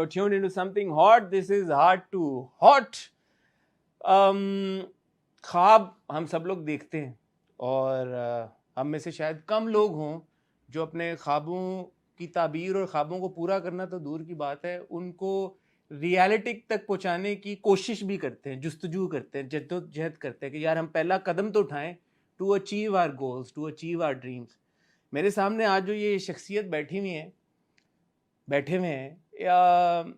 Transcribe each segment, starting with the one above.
You're tuned into something hot. This is Hard to Hot. ख्वाब हम सब लोग देखते हैं और हम में से शायद कम लोग हों जो अपने ख्वाबों की ताबीर और ख्वाबों को पूरा करना तो दूर की बात है, उनको रियलिटी तक पहुंचाने की कोशिश भी करते हैं, जुस्तजू करते हैं, जद्दोजहद करते हैं कि यार हम पहला कदम तो उठाएं to achieve our goals, to achieve our dreams. मेरे सामने आज जो ये शख्सियत बैठे हुए हैं या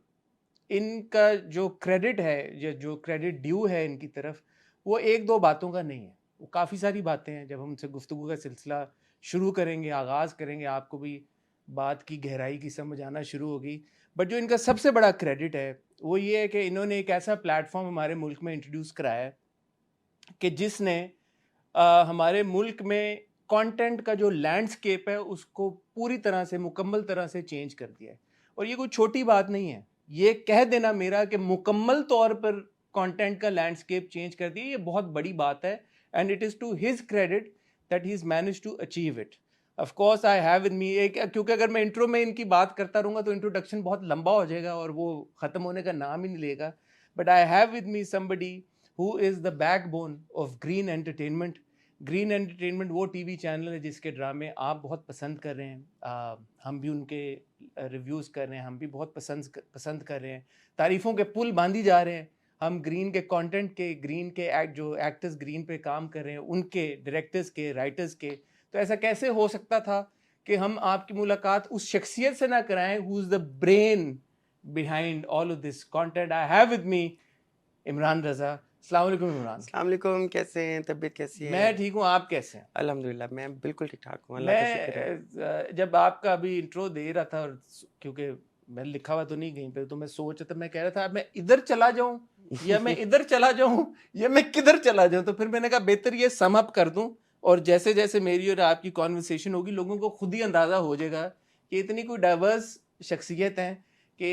इनका जो क्रेडिट है या जो क्रेडिट ड्यू है इनकी तरफ, वो एक दो बातों का नहीं है, वो काफ़ी सारी बातें हैं। जब हम उनसे गुफ्तगू का सिलसिला शुरू करेंगे, आगाज़ करेंगे, आपको भी बात की गहराई की समझ आना शुरू होगी। बट जो इनका सबसे बड़ा क्रेडिट है वो ये है कि इन्होंने एक ऐसा प्लेटफॉर्म हमारे मुल्क में इंट्रोड्यूस कराया है कि जिसने हमारे मुल्क में कंटेंट का जो लैंडस्केप है उसको पूरी तरह से, मुकम्मल तरह से चेंज कर दिया है। और ये कोई छोटी बात नहीं है, ये कह देना मेरा कि मुकम्मल तौर पर कंटेंट का लैंडस्केप चेंज कर दिया, ये बहुत बड़ी बात है। And it is to his credit that he is manage to achieve it. Of course I have with me एक, क्योंकि अगर मैं इंट्रो में इनकी बात करता रहूँगा तो इंट्रोडक्शन बहुत लंबा हो जाएगा और वो ख़त्म होने का नाम ही नहीं लेगा। But I have with me somebody who is the backbone of green entertainment. Green entertainment वो टीवी चैनल है जिसके ड्रामे आप बहुत पसंद कर रहे हैं, हम भी उनके रिव्यूज़ कर रहे हैं, हम भी बहुत पसंद कर रहे हैं, तारीफ़ों के पुल बांधी जा रहे हैं। हम ग्रीन के कंटेंट के, ग्रीन के जो एक्टर्स ग्रीन पे काम कर रहे हैं उनके, डायरेक्टर्स के, राइटर्स के, तो ऐसा कैसे हो सकता था कि हम आपकी मुलाकात उस शख्सियत से ना कराएं who is the brain behind all of this content. I have with me Imran Raza. अस्सलाम वालेकुम इमरान। अस्सलाम वालेकुम, कैसे हैं? तबीयत कैसी है? मैं ठीक हूँ, आप कैसे हैं? अल्हम्दुलिल्लाह, मैं बिल्कुल ठीक ठाक हूँ, अल्लाह का शुक्र है। मैं जब आपका अभी इंट्रो दे रहा था, और क्योंकि मैं लिखा हुआ तो नहीं कहीं पे, तो मैं सोच रहा था, मैं कह रहा था मैं इधर चला जाऊं या मैं इधर चला जाऊं या मैं किधर चला जाऊं, तो फिर मैंने कहा बेहतर ये सम अप कर दूं, और जैसे जैसे मेरी और आपकी कॉन्वर्सेशन होगी लोगों को खुद ही अंदाज़ा हो जाएगा कि इतनी कोई डाइवर्स शख्सियत हैं कि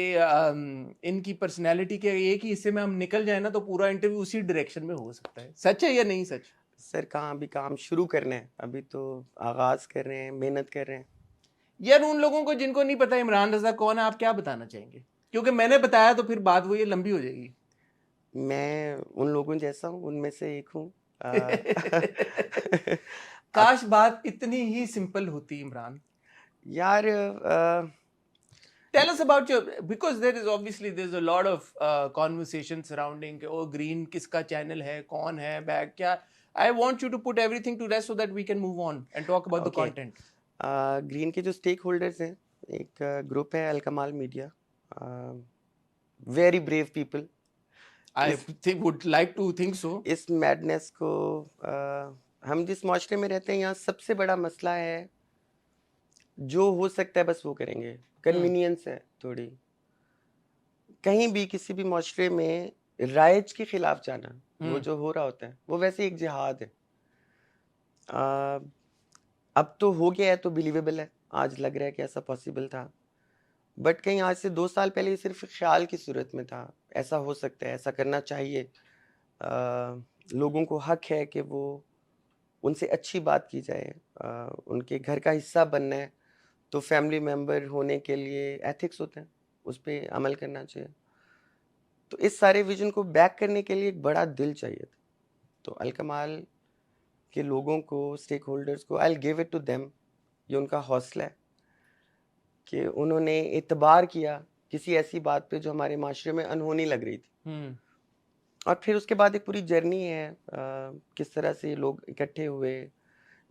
इनकी पर्सनैलिटी के एक ही हिस्से में हम निकल जाए ना तो पूरा इंटरव्यू उसी डायरेक्शन में हो सकता है। सच है या नहीं सच? सर कहाँ, अभी काम शुरू करना है, अभी तो आगाज़ कर रहे हैं, मेहनत कर रहे हैं। यार उन लोगों को जिनको नहीं पता इमरान रज़ा कौन है, आप क्या बताना चाहेंगे? क्योंकि मैंने बताया तो फिर बात वो ये लंबी हो जाएगी। मैं उन लोगों जैसा हूँ, उनमें से एक हूँ। काश बात इतनी ही सिंपल होती इमरान। यार Tell us about your, because there's a lot of conversation surrounding कि ओ ग्रीन किसका चैनल है, कौन है, बैग क्या। I want you to put everything to rest so that we can move on and talk about the Okay. content. Green के जो stakeholders हैं, एक ग्रुप है Alkamal media, very brave people. I would like to think so. इस madness को हम जिस माशरे में रहते हैं, यहाँ सबसे बड़ा मसला है जो हो सकता है बस वो करेंगे, कन्वीनियंस है थोड़ी। कहीं भी किसी भी माशरे में राइज के खिलाफ जाना, वो जो हो रहा होता है वो वैसे एक जिहाद है। अब तो हो गया है तो बिलीवेबल है, आज लग रहा है कि ऐसा पॉसिबल था, बट कहीं आज से 2 साल पहले ये सिर्फ ख्याल की सूरत में था। ऐसा हो सकता है, ऐसा करना चाहिए, लोगों को हक है कि वो उनसे अच्छी बात की जाए, उनके घर का हिस्सा बनना है तो फैमिली मेम्बर होने के लिए एथिक्स होते हैं, उस पर अमल करना चाहिए। तो इस सारे विजन को बैक करने के लिए एक बड़ा दिल चाहिए था। तो अलकमाल के लोगों को, स्टेक होल्डर्स को, I will give it to them, ये उनका हौसला है कि उन्होंने एतबार किया किसी ऐसी बात पे जो हमारे माशरे में अनहोनी लग रही थी। और फिर उसके बाद एक पूरी जर्नी है, किस तरह से लोग इकट्ठे हुए,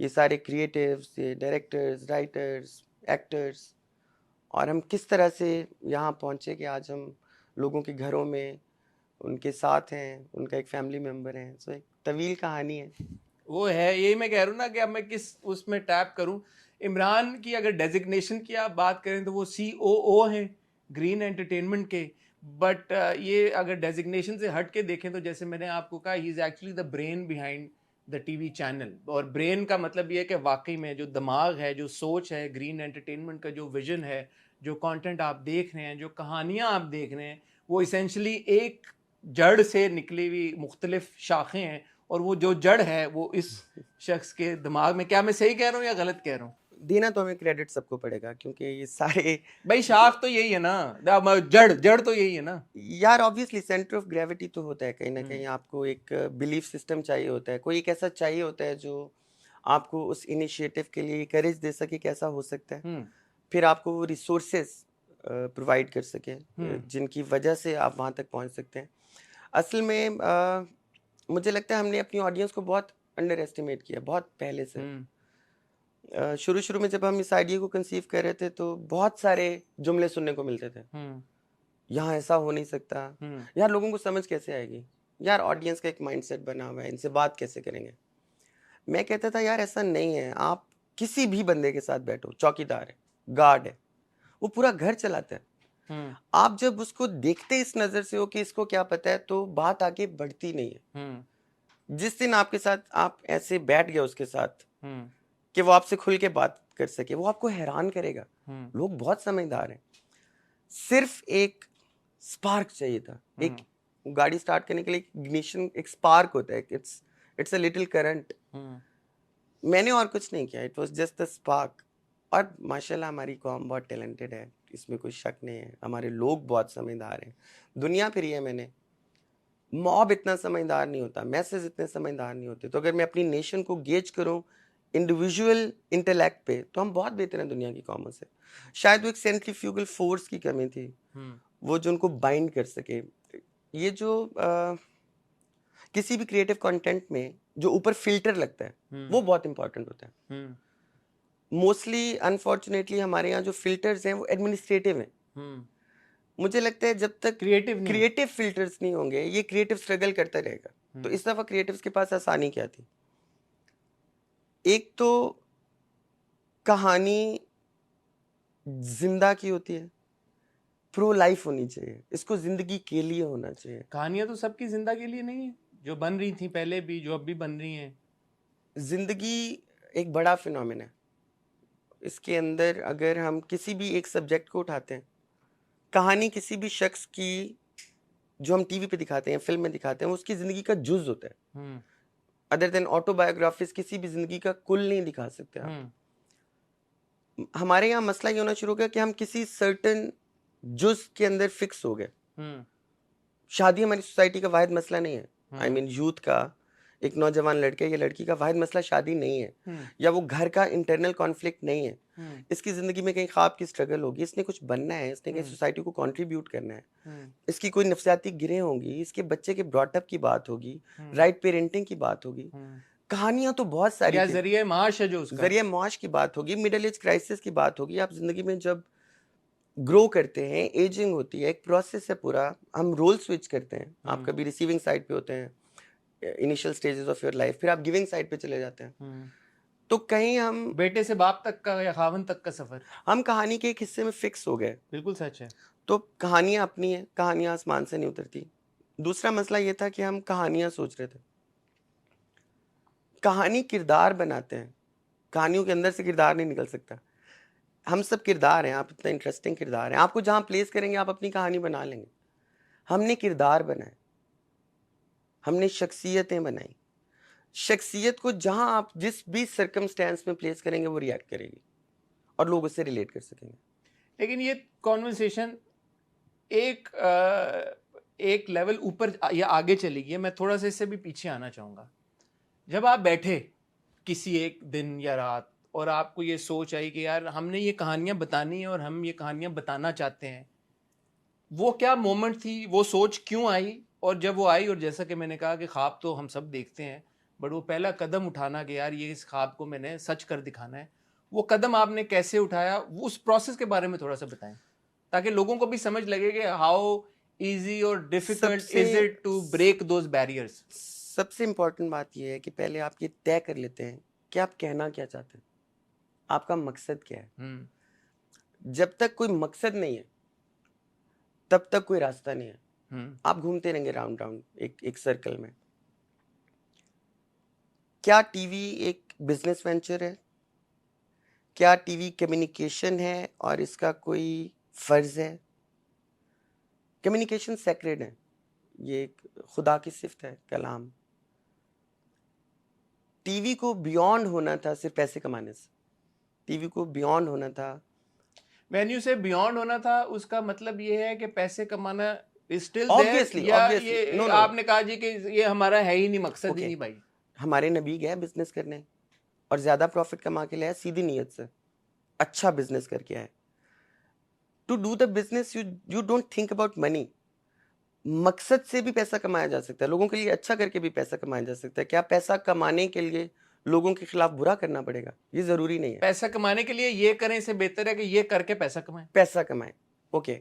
ये सारे क्रिएटिव्स, ये डायरेक्टर्स, राइटर्स, एक्टर्स, और हम किस तरह से यहाँ पहुँचे कि आज हम लोगों के घरों में उनके साथ हैं, उनका एक फैमिली मेम्बर हैं। सो एक तवील कहानी है वो है, यही मैं कह रहा हूँ ना कि अब मैं किस उसमें टैप करूँ। इमरान की अगर डेजिग्नेशन की आप बात करें तो वो COO हैं ग्रीन एंटरटेनमेंट के, बट ये अगर डेजिग्नेशन से हट के देखें तो जैसे मैंने आपको कहा, he is actually the brain behind the TV channel. और ब्रेन का मतलब ये है कि वाकई में जो दिमाग है, जो सोच है, ग्रीन एंटरटेनमेंट का जो विजन है, जो कंटेंट आप देख रहे हैं, जो कहानियाँ आप देख रहे हैं, वो इसेंशली एक जड़ से निकली हुई मुख्तलिफ शाखें हैं, और वो जो जड़ है वो इस शख्स के दिमाग में। क्या मैं सही कह रहा हूँ या गलत कह रहा हूँ? देना तो हमें क्रेडिट सबको पड़ेगा, क्योंकि ये सारे भाई शाख तो यही है ना, जड़ तो यही है ना। यार ऑब्वियसली सेंटर ऑफ ग्रेविटी तो होता है कहीं ना हम्म कहीं, आपको एक बिलीफ सिस्टम चाहिए होता है, कोई एक ऐसा चाहिए होता है जो आपको उस इनिशिएटिव के लिए करेज दे सके कि ऐसा हो सकता है, हम्म फिर आपको वो रिसोर्सेज प्रोवाइड कर सके हम्म जिनकी वजह से आप वहाँ तक पहुँच सकते हैं। असल में मुझे लगता है हमने अपनी ऑडियंस को बहुत अंडर एस्टिमेट किया बहुत पहले से। शुरू शुरू में जब हम इस आइडिया को कंसीव कर रहे थे तो बहुत सारे जुमले सुनने को मिलते थे, यहाँ ऐसा हो नहीं सकता, यार लोगों को समझ कैसे आएगी, यार ऑडियंस का एक माइंडसेट बना हुआ है, इनसे बात कैसे करेंगे। मैं कहता था यार ऐसा नहीं है, आप किसी भी बंदे के साथ बैठो, चौकीदार है, गार्ड है, वो पूरा घर चलाता है, आप जब उसको देखते इस नजर से हो कि इसको क्या पता है, तो बात आगे बढ़ती नहीं है। जिस दिन आपके साथ आप ऐसे बैठ गए उसके साथ कि वो आपसे खुल के बात कर सके, वो आपको हैरान करेगा। लोग बहुत समझदार हैं, सिर्फ एक स्पार्क चाहिए था, एक गाड़ी स्टार्ट करने के लिए इग्निशन, एक स्पार्क होता है, इट्स अ लिटिल करंट। मैंने और कुछ नहीं किया, it was just the spark. और माशाल्लाह हमारी कौम बहुत टैलेंटेड है, इसमें कोई शक नहीं है, हमारे लोग बहुत समझदार हैं। दुनिया फिरी है मैंने, मॉब इतना समझदार नहीं होता, मैसेज इतने समझदार नहीं होते। तो अगर मैं अपनी नेशन को गेज करूं इंडिविजुअल इंटेलेक्ट पे, तो हम बहुत बेहतर हैं दुनिया की कौमों से। शायद वो एक सेंट्रीफ्यूगल फोर्स की कमी थी, वो जो उनको बाइंड कर सके। ये जो किसी भी क्रिएटिव कंटेंट में जो ऊपर फिल्टर लगता है वो बहुत इंपॉर्टेंट होता है। मोस्टली अनफॉर्चुनेटली हमारे यहाँ जो फिल्टर्स हैं वो एडमिनिस्ट्रेटिव हैं। मुझे लगता है जब तक क्रिएटिव फिल्टर्स नहीं होंगे, ये क्रिएटिव स्ट्रगल करता रहेगा। तो इस दफा क्रिएटिव्स के पास आसानी क्या थी, एक तो कहानी जिंदा की होती है, प्रो लाइफ होनी चाहिए, इसको जिंदगी के लिए होना चाहिए। कहानियां तो सबकी जिंदा के लिए नहीं है, जो बन रही थी पहले भी, जो अब भी बन रही हैं। जिंदगी एक बड़ा फिनोमेना है, इसके अंदर अगर हम किसी भी एक सब्जेक्ट को उठाते हैं, कहानी किसी भी शख्स की जो हम टीवी पे दिखाते हैं, फिल्म में दिखाते हैं, वो उसकी जिंदगी का जुज होता है। अदर देन ऑटोबायोग्राफीज किसी भी जिंदगी का कुल नहीं दिखा सकते आप। हमारे यहाँ मसला ये होना शुरू हो गया कि हम किसी सर्टेन जुज के अंदर फिक्स हो गए। शादी हमारी सोसाइटी का वाहिद मसला नहीं है, आई मीन यूथ का, एक नौजवान लड़के या लड़की का वाहिद मसला शादी नहीं है, या वो घर का इंटरनल कॉन्फ्लिक्ट नहीं है। इसकी जिंदगी में कहीं ख्वाब की स्ट्रगल होगी, इसने कुछ बनना है, इसने कहीं सोसाइटी को कंट्रीब्यूट करना है, इसकी कोई नफ्सियाती गिरें होंगी, इसके बच्चे के ब्रॉटअप की बात होगी, राइट पेरेंटिंग की बात होगी। कहानियां तो बहुत सारी या जरिए माश है जो उसका, जरिए माश की बात होगी, मिडिल एज क्राइसिस की बात होगी। आप जिंदगी में जब ग्रो करते हैं, एजिंग होती है, एक प्रोसेस है पूरा, हम रोल स्विच करते हैं। आप कभी रिसीविंग साइड पे होते हैं initial stages of your life, फिर आप गिविंग साइड पे चले जाते हैं। तो कहीं हम बेटे से बाप तक का या खावन तक का सफर, हम कहानी के एक हिस्से में फिक्स हो गए। बिल्कुल सच है। तो कहानियां अपनी है, कहानियां आसमान से नहीं उतरती। दूसरा मसला ये था कि हम कहानियां सोच रहे थे, कहानी किरदार बनाते हैं, कहानियों के अंदर से किरदार नहीं निकल सकता। हम सब किरदार हैं, आप इतना इंटरेस्टिंग किरदार हैं, आपको जहां प्लेस करेंगे आप अपनी कहानी बना लेंगे। हमने किरदार बनाए, हमने शख्सियतें बनाई। शख्सियत को जहां आप जिस भी सर्कमस्टेंस में प्लेस करेंगे वो रिएक्ट करेगी और लोग उससे रिलेट कर सकेंगे। लेकिन ये कॉन्वर्सेशन एक लेवल ऊपर या आगे चली गई है। मैं थोड़ा सा इससे भी पीछे आना चाहूँगा। जब आप बैठे किसी एक दिन या रात और आपको ये सोच आई कि यार हमने ये कहानियाँ बतानी है और हम ये कहानियाँ बताना चाहते हैं, वो क्या मोमेंट थी, वो सोच क्यों आई? और जब वो आई, और जैसा कि मैंने कहा कि ख्वाब तो हम सब देखते हैं, बट वो पहला कदम उठाना कि यार ये इस ख्वाब को मैंने सच कर दिखाना है, वो कदम आपने कैसे उठाया? वो उस प्रोसेस के बारे में थोड़ा सा बताएं, ताकि लोगों को भी समझ लगे कि हाउ इजी और difficult is it to break those barriers. सबसे इंपॉर्टेंट बात यह है कि पहले आप ये तय कर लेते हैं कि आप कहना क्या चाहते हैं, आपका मकसद क्या है। जब तक कोई मकसद नहीं है तब तक कोई रास्ता नहीं है। आप घूमते रहेंगे राउंड राउंड एक सर्कल में। क्या टीवी एक बिजनेस वेंचर है? क्या टीवी कम्युनिकेशन है और इसका कोई फर्ज है? कम्युनिकेशन सेक्रेड है, ये एक खुदा की सिफ्त है, कलाम। टीवी को बियॉन्ड होना था सिर्फ पैसे कमाने से। टीवी को बियॉन्ड होना था। व्हेन यू से बियॉन्ड होना था, उसका मतलब ये है कि पैसे कमाना इज स्टिल देयर, ऑब्वियसली या ऑब्वियसली ये नो नो आपने कहा जी कि ये हमारा है ही नहीं, मकसद ही ओके, नहीं भाई? हमारे नबी गए बिजनेस करने और ज्यादा प्रॉफिट कमा के लाया सीधी नीयत से, अच्छा बिजनेस करके आए। To do the business you don't think about money. मकसद से भी पैसा कमाया जा सकता है, लोगों के लिए अच्छा करके भी पैसा कमाया जा सकता है। क्या पैसा कमाने के लिए लोगों के खिलाफ बुरा करना पड़ेगा? ये जरूरी नहीं है। पैसा कमाने के लिए ये करें, इससे बेहतर है कि ये करके पैसा कमाएं। पैसा कमाएं, ओके।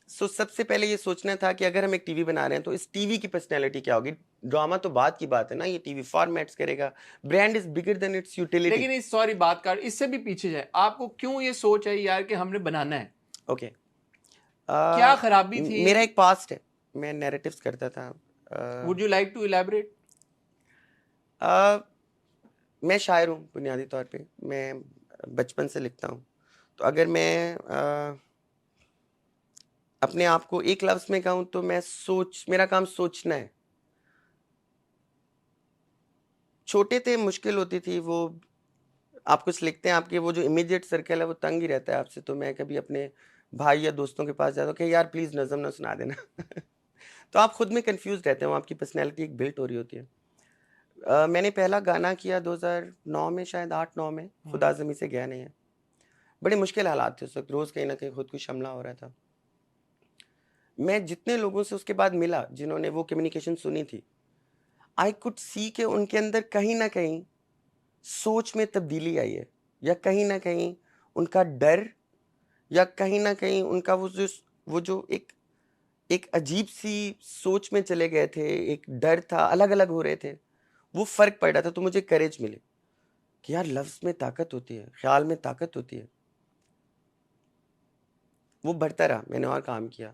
सो सबसे पहले ये सोचना था कि अगर हम एक टीवी बना रहे हैं तो इस टीवी की पर्सनैलिटी क्या होगी। ड्रामा तो बात की बात है ना, ये टीवी फॉर्मेट्स करेगा। Brand is bigger than it's utility. लेकिन इस सॉरी बात कर, इससे भी पीछे जाए, आपको क्यों ये सोच है यार कि हमने बनाना है? ओके, क्या खराबी थी? मेरा एक पास्ट है, मैं नैरेटिव्स करता था। Would you like to elaborate? मैं शायर हूँ बुनियादी तौर पे, मैं बचपन से लिखता हूँ। तो अगर मैं अपने आप को एक लफ्ज में कहूँ तो मेरा काम सोचना है। छोटे थे, मुश्किल होती थी वो, आप कुछ लिखते हैं, आपके वो जो इमीडिएट सर्कल है वो तंग ही रहता है आपसे। तो मैं कभी अपने भाई या दोस्तों के पास जाता हूँ कि यार प्लीज नज़म ना सुना देना तो आप खुद में कंफ्यूज रहते हो, आपकी पर्सनैलिटी एक बिल्ट हो रही होती है। मैंने पहला गाना किया 2009 में, शायद 8-9 में, खुदा ज़मीं से गया नहीं है। बड़े मुश्किल हालात थे उस वक्त, रोज़ कहीं ना कहीं खुद कुछ हमला हो रहा था। मैं जितने लोगों से उसके बाद मिला जिन्होंने वो कम्युनिकेशन सुनी थी, आई कुड सी के उनके अंदर कहीं ना कहीं सोच में तब्दीली आई है, या कहीं ना कहीं उनका डर, या कहीं ना कहीं उनका वो जो एक अजीब सी सोच में चले गए थे, एक डर था, अलग अलग हो रहे थे, वो फर्क पड़ रहा था। तो मुझे करेज मिले कि यार लफ्ज में ताकत होती है, ख्याल में ताकत होती है। वो बढ़ता रहा, मैंने और काम किया।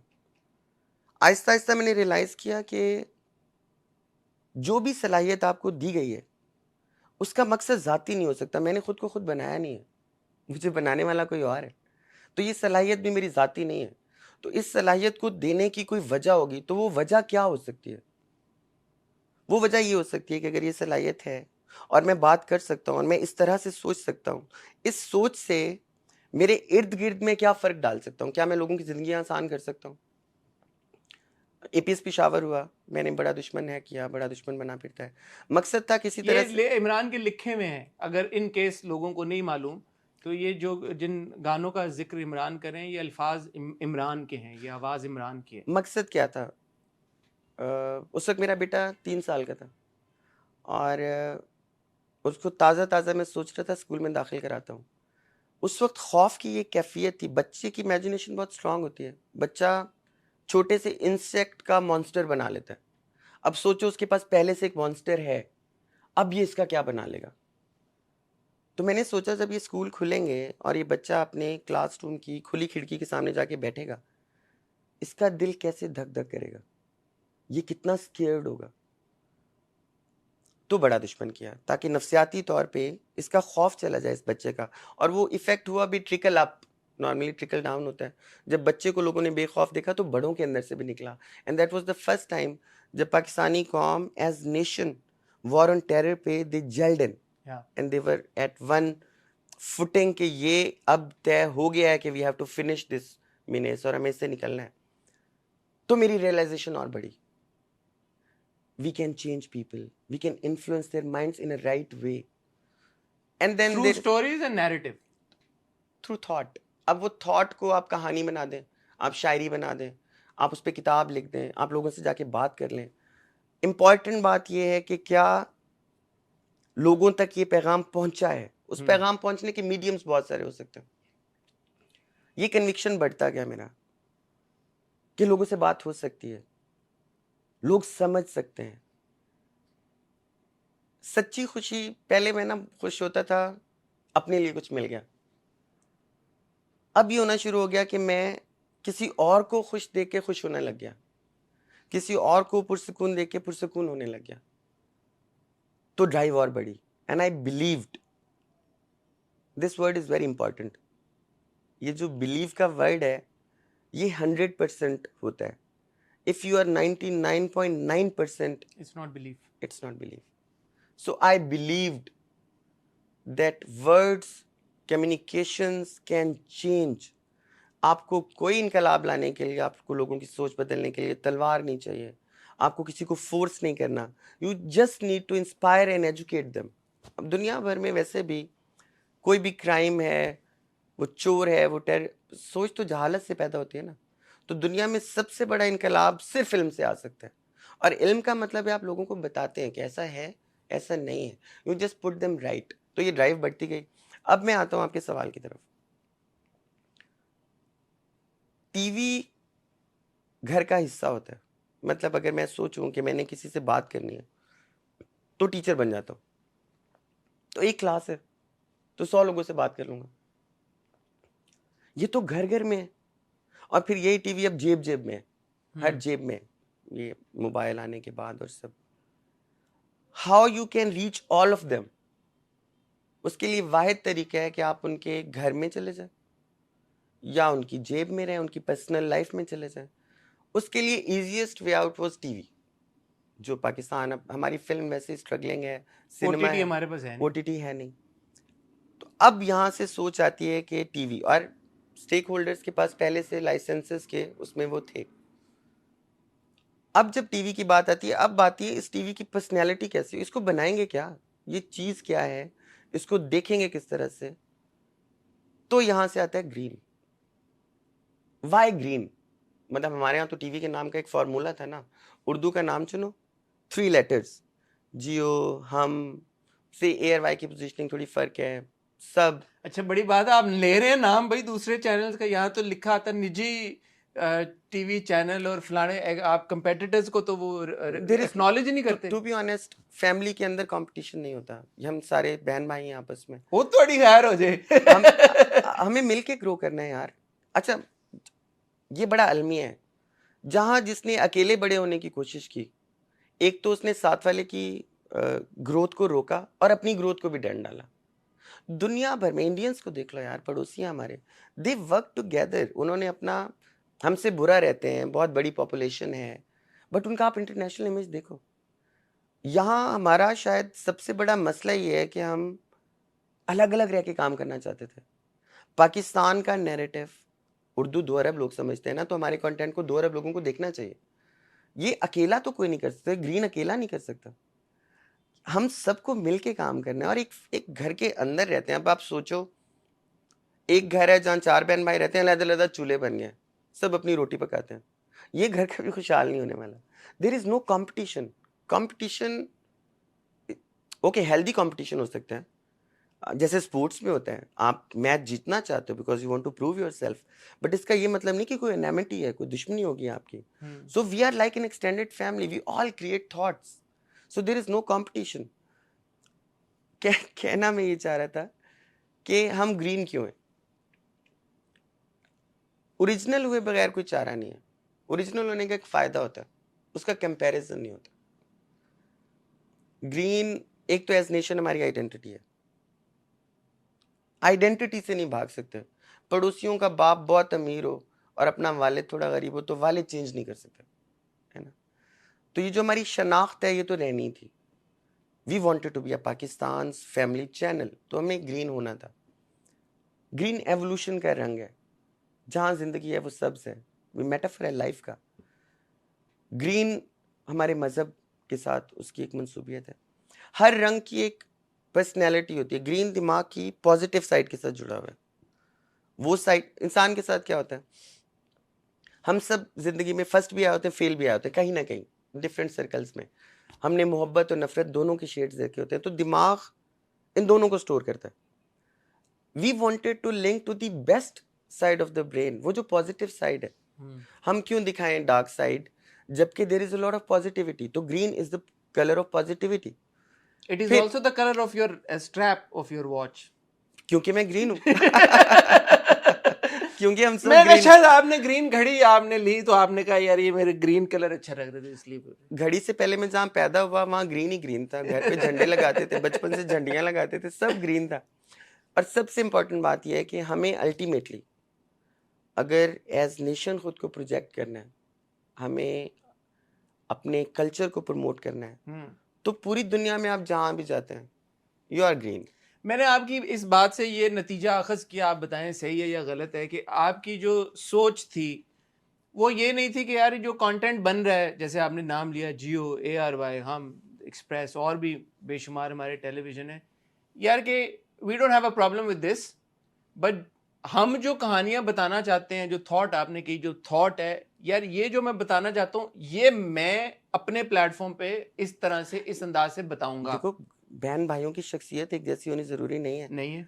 आहिस्ता आहिस्ता मैंने रियलाइज किया कि जो भी सलाहियत आपको दी गई है उसका मकसद जाती नहीं हो सकता। मैंने खुद को खुद बनाया नहीं है, मुझे बनाने वाला कोई और है। तो ये सलाहियत भी मेरी जाती नहीं है। तो इस सलाहियत को देने की कोई वजह होगी, तो वो वजह क्या हो सकती है? वो वजह ये हो सकती है कि अगर ये सलाहियत है और मैं बात कर सकता हूँ और मैं इस तरह से सोच सकता हूँ, इस सोच से मेरे इर्द गिर्द में क्या फ़र्क डाल सकता हूँ? क्या मैं लोगों की ज़िंदगी आसान कर सकता हूँ? APS पेशावर हुआ, मैंने बड़ा दुश्मन है किया, बड़ा दुश्मन बना फिरता है। मकसद था किसी तरह से। इमरान के लिखे में है, अगर इन केस लोगों को नहीं मालूम, तो ये जो जिन गानों का जिक्र इमरान करें, ये अल्फाज इमरान के हैं, ये आवाज़ इमरान की है। मकसद क्या था? उस वक्त मेरा बेटा 3 साल का था और उसको ताज़ा ताज़ा मैं सोच रहा था स्कूल में दाखिल कराता हूँ। उस वक्त खौफ की ये कैफियत थी। बच्चे की इमेजिनेशन बहुत स्ट्रांग होती है। बच्चा छोटे से इंसेक्ट का मॉन्स्टर बना लेता है। अब सोचो उसके पास पहले से एक मॉन्स्टर है, अब ये इसका क्या बना लेगा। तो मैंने सोचा जब ये स्कूल खुलेंगे और ये बच्चा अपने क्लासरूम की खुली खिड़की के सामने जाके बैठेगा, इसका दिल कैसे धक धक करेगा, ये कितना स्केयर्ड होगा। तो बड़ा दुश्मन किया ताकि नफसियाती तौर पे इसका खौफ चला जाए इस बच्चे का। और वो इफेक्ट हुआ भी trickle up, normally trickle down होता है। जब बच्चे को लोगों ने बेखौफ देखा तो बड़ों के अंदर से भी निकला। And that was the first time जब पाकिस्तानी कौम as nation war on terror पे they gelled in and they were at one footing कि ये अब तय हो गया है कि we have to finish this menace और हमें इससे निकलना है। तो मेरी रियलाइजेशन और बढ़ी, we can change people, we can influence their minds in a right way, and then through stories and narrative, through thought। अब वो थॉट को आप कहानी बना दें, आप शायरी बना दें, आप उस पर किताब लिख दें, आप लोगों से जाके बात कर लें। इंपॉर्टेंट बात यह है कि क्या लोगों तक ये पैगाम पहुंचा है। उस पैगाम पहुंचने के मीडियम्स बहुत सारे हो सकते हैं। ये कन्विक्शन बढ़ता गया मेरा कि लोगों से बात हो सकती है, लोग समझ सकते हैं। सच्ची खुशी, पहले मैं ना खुश होता था अपने लिए कुछ मिल गया, अब ये होना शुरू हो गया कि मैं किसी और को खुश देख के खुश होने लग गया, किसी और को पुरसुकून देख के पुरसुकून होने लग गया। तो ड्राइव और बढ़ी। And I believed, this word is very important. ये जो बिलीव का वर्ड है ये 100% होता है। If you are 99.9%, it's not belief, it's not belief. So I believed that words communications can change. आपको कोई इनकलाब लाने के लिए, आपको लोगों की सोच बदलने के लिए तलवार नहीं चाहिए, आपको किसी को फोर्स नहीं करना। You just need to inspire and educate them. अब दुनिया भर में वैसे भी कोई भी क्राइम है, वो चोर है, वो सोच तो जहालत से पैदा होती है ना। तो दुनिया में सबसे बड़ा इनकलाब सिर्फ इल्म से आ सकता है। और इल्म का मतलब है आप लोगों को बताते हैं कि ऐसा है, ऐसा नहीं है। You just put them right. तो ये ड्राइव बढ़ती गई। अब मैं आता हूं आपके सवाल की तरफ। टीवी घर का हिस्सा होता है। मतलब अगर मैं सोचूं कि मैंने किसी से बात करनी है तो टीचर बन जाता हूं। तो एक क्लास है तो 100 लोगों से बात कर लूंगा। ये तो घर घर में है। और फिर यही टीवी अब जेब जेब में है, हर जेब में, ये मोबाइल आने के बाद और सब। How you can reach all of them, उसके लिए वाहिद तरीका है कि आप उनके घर में चले जाएं या उनकी जेब में रहें, उनकी पर्सनल लाइफ में चले जाएं। उसके लिए easiest way out was TV. जो पाकिस्तान, अब हमारी फिल्म वैसे स्ट्रगलिंग है, सिनेमा ओटीटी है, हमारे पास है नहीं। ओटीटी है नहीं। तो अब यहाँ से सोच आती है कि टीवी, और स्टेक होल्डर्स के पास पहले से लाइसेंसेस के उसमें वो थे। अब जब टीवी की बात आती है, अब आती है इस टीवी की पर्सनैलिटी कैसी, इसको बनाएंगे क्या, ये चीज क्या है, इसको देखेंगे किस तरह से। तो यहां से आता है ग्रीन। Y green? मतलब हमारे यहाँ तो टीवी के नाम का एक फॉर्मूला था ना, उर्दू का नाम चुनो, 3 लेटर्स, जियो, हम से एयर वाई की पोजीशनिंग थोड़ी फर्क है, सब। अच्छा, बड़ी बात है, आप ले रहे हैं नाम भाई दूसरे चैनल्स का। यहाँ तो लिखा आता निजी टीवी चैनल और फलाने, आप कंपेटिटर्स को तो वो देयर इज, एक्नॉलेज ही नहीं करते। टू बी ऑनेस्ट, फैमिली के अंदर कंपटीशन नहीं होता। हम सारे बहन भाई हैं आपस में, वो थोड़ी खैर हो जाए। हमें मिलके ग्रो करना है यार। अच्छा, ये बड़ा अलमिया है। जहां जिसने अकेले बड़े होने की कोशिश की, एक तो उसने साथ वाले की ग्रोथ को रोका और अपनी ग्रोथ को भी डंड डाला। दुनिया भर में इंडियंस को देख लो यार, पड़ोसी हमारे, दे वर्क टुगेदर। उन्होंने अपना, हमसे बुरा रहते हैं, बहुत बड़ी पॉपुलेशन है, बट उनका आप इंटरनेशनल इमेज देखो। यहाँ हमारा शायद सबसे बड़ा मसला ये है कि हम अलग अलग रह के काम करना चाहते थे। पाकिस्तान का नैरेटिव, उर्दू 2 अरब लोग समझते हैं ना, तो हमारे कंटेंट को 2 अरब लोगों को देखना चाहिए। ये अकेला तो कोई नहीं कर सकता, ग्रीन अकेला नहीं कर सकता। हम सबको मिलके काम करना है। और एक घर के अंदर रहते हैं। अब आप सोचो, एक घर है जहाँ 4 बहन भाई रहते हैं, अलग-अलग चूल्हे बन गए, सब अपनी रोटी पकाते हैं। ये घर कभी खुशहाल नहीं होने वाला। There is no competition. Competition, okay, healthy competition हो सकता है, जैसे स्पोर्ट्स में होता है, आप मैच जीतना चाहते हो because you want to prove yourself, but इसका ये मतलब नहीं कि कोई एनिमिटी है, कोई दुश्मनी होगी आपकी। So we are like an extended family, we all create thoughts, so there is no competition. कहना मैं ये चाह रहा था कि हम ग्रीन क्यों हैं। ओरिजिनल हुए बगैर कोई चारा नहीं है। ओरिजिनल होने का एक फायदा होता है, उसका कंपैरिजन नहीं होता। ग्रीन एक तो एज नेशन हमारी आइडेंटिटी है, आइडेंटिटी से नहीं भाग सकते। पड़ोसियों का बाप बहुत अमीर हो और अपना वालिद थोड़ा गरीब हो तो वालिद चेंज नहीं कर सकते, है ना। तो ये जो हमारी शनाख्त है, ये तो रहनी थी। We wanted to be a Pakistan family channel, तो हमें ग्रीन होना था। ग्रीन एवोल्यूशन का रंग है, जहां जिंदगी है वो सब्ज है, वो मेटाफर है लाइफ का। ग्रीन हमारे मजहब के साथ उसकी एक मंसूबियत है। हर रंग की एक पर्सनैलिटी होती है। ग्रीन दिमाग की पॉजिटिव साइड के साथ जुड़ा हुआ है। वो साइड इंसान के साथ क्या होता है, हम सब जिंदगी में फर्स्ट भी आए होते हैं, फेल भी आए होते हैं, कहीं ना कहीं डिफरेंट सर्कल्स में हमने मोहब्बत और नफरत दोनों के शेड्स देखे होते हैं। तो दिमाग इन दोनों को स्टोर करता है। We wanted to link to the best side of the brain, वो जो पॉजिटिव साइड है। हम क्यों दिखाएं डार्क साइड जबकि there is a lot of positivity. तो green is the colour of positivity. It is फिर also the colour of your strap of your watch. क्योंकि मैं ग्रीन हूं। क्योंकि हम सब मैं ग्रीन। शायद आपने ग्रीन घड़ी आपने ली तो आपने कहा यार ये मेरे ग्रीन कलर अच्छा लग रहा था इसलिए। घड़ी से पहले मैं जहाँ पैदा हुआ वहां ग्रीन ही ग्रीन था। घर पे झंडे लगाते थे, बचपन से झंडियां लगाते थे, सब ग्रीन था। और सबसे इंपॉर्टेंट बात यह है कि हमें अल्टीमेटली अगर एज नेशन खुद को प्रोजेक्ट करना है, हमें अपने कल्चर को प्रमोट करना है, तो पूरी दुनिया में आप जहां भी जाते हैं, यू आर ग्रीन। मैंने आपकी इस बात से ये नतीजा अखज़ किया, आप बताएं सही है या गलत है, कि आपकी जो सोच थी वो ये नहीं थी कि यार ये जो कंटेंट बन रहा है, जैसे आपने नाम लिया जियो, ARY, हम, एक्सप्रेस और भी बेशुमार हमारे टेलीविज़न है, यार कि we don't have a problem with this, but हम जो कहानियां बताना चाहते हैं, जो थॉट आपने की, जो थॉट है यार, ये जो मैं बताना चाहता हूँ ये मैं अपने प्लेटफॉर्म पे इस तरह से, इस अंदाज से बताऊंगा। देखो, बहन भाइयों की शख्सियत एक जैसी होनी जरूरी नहीं है। नहीं है,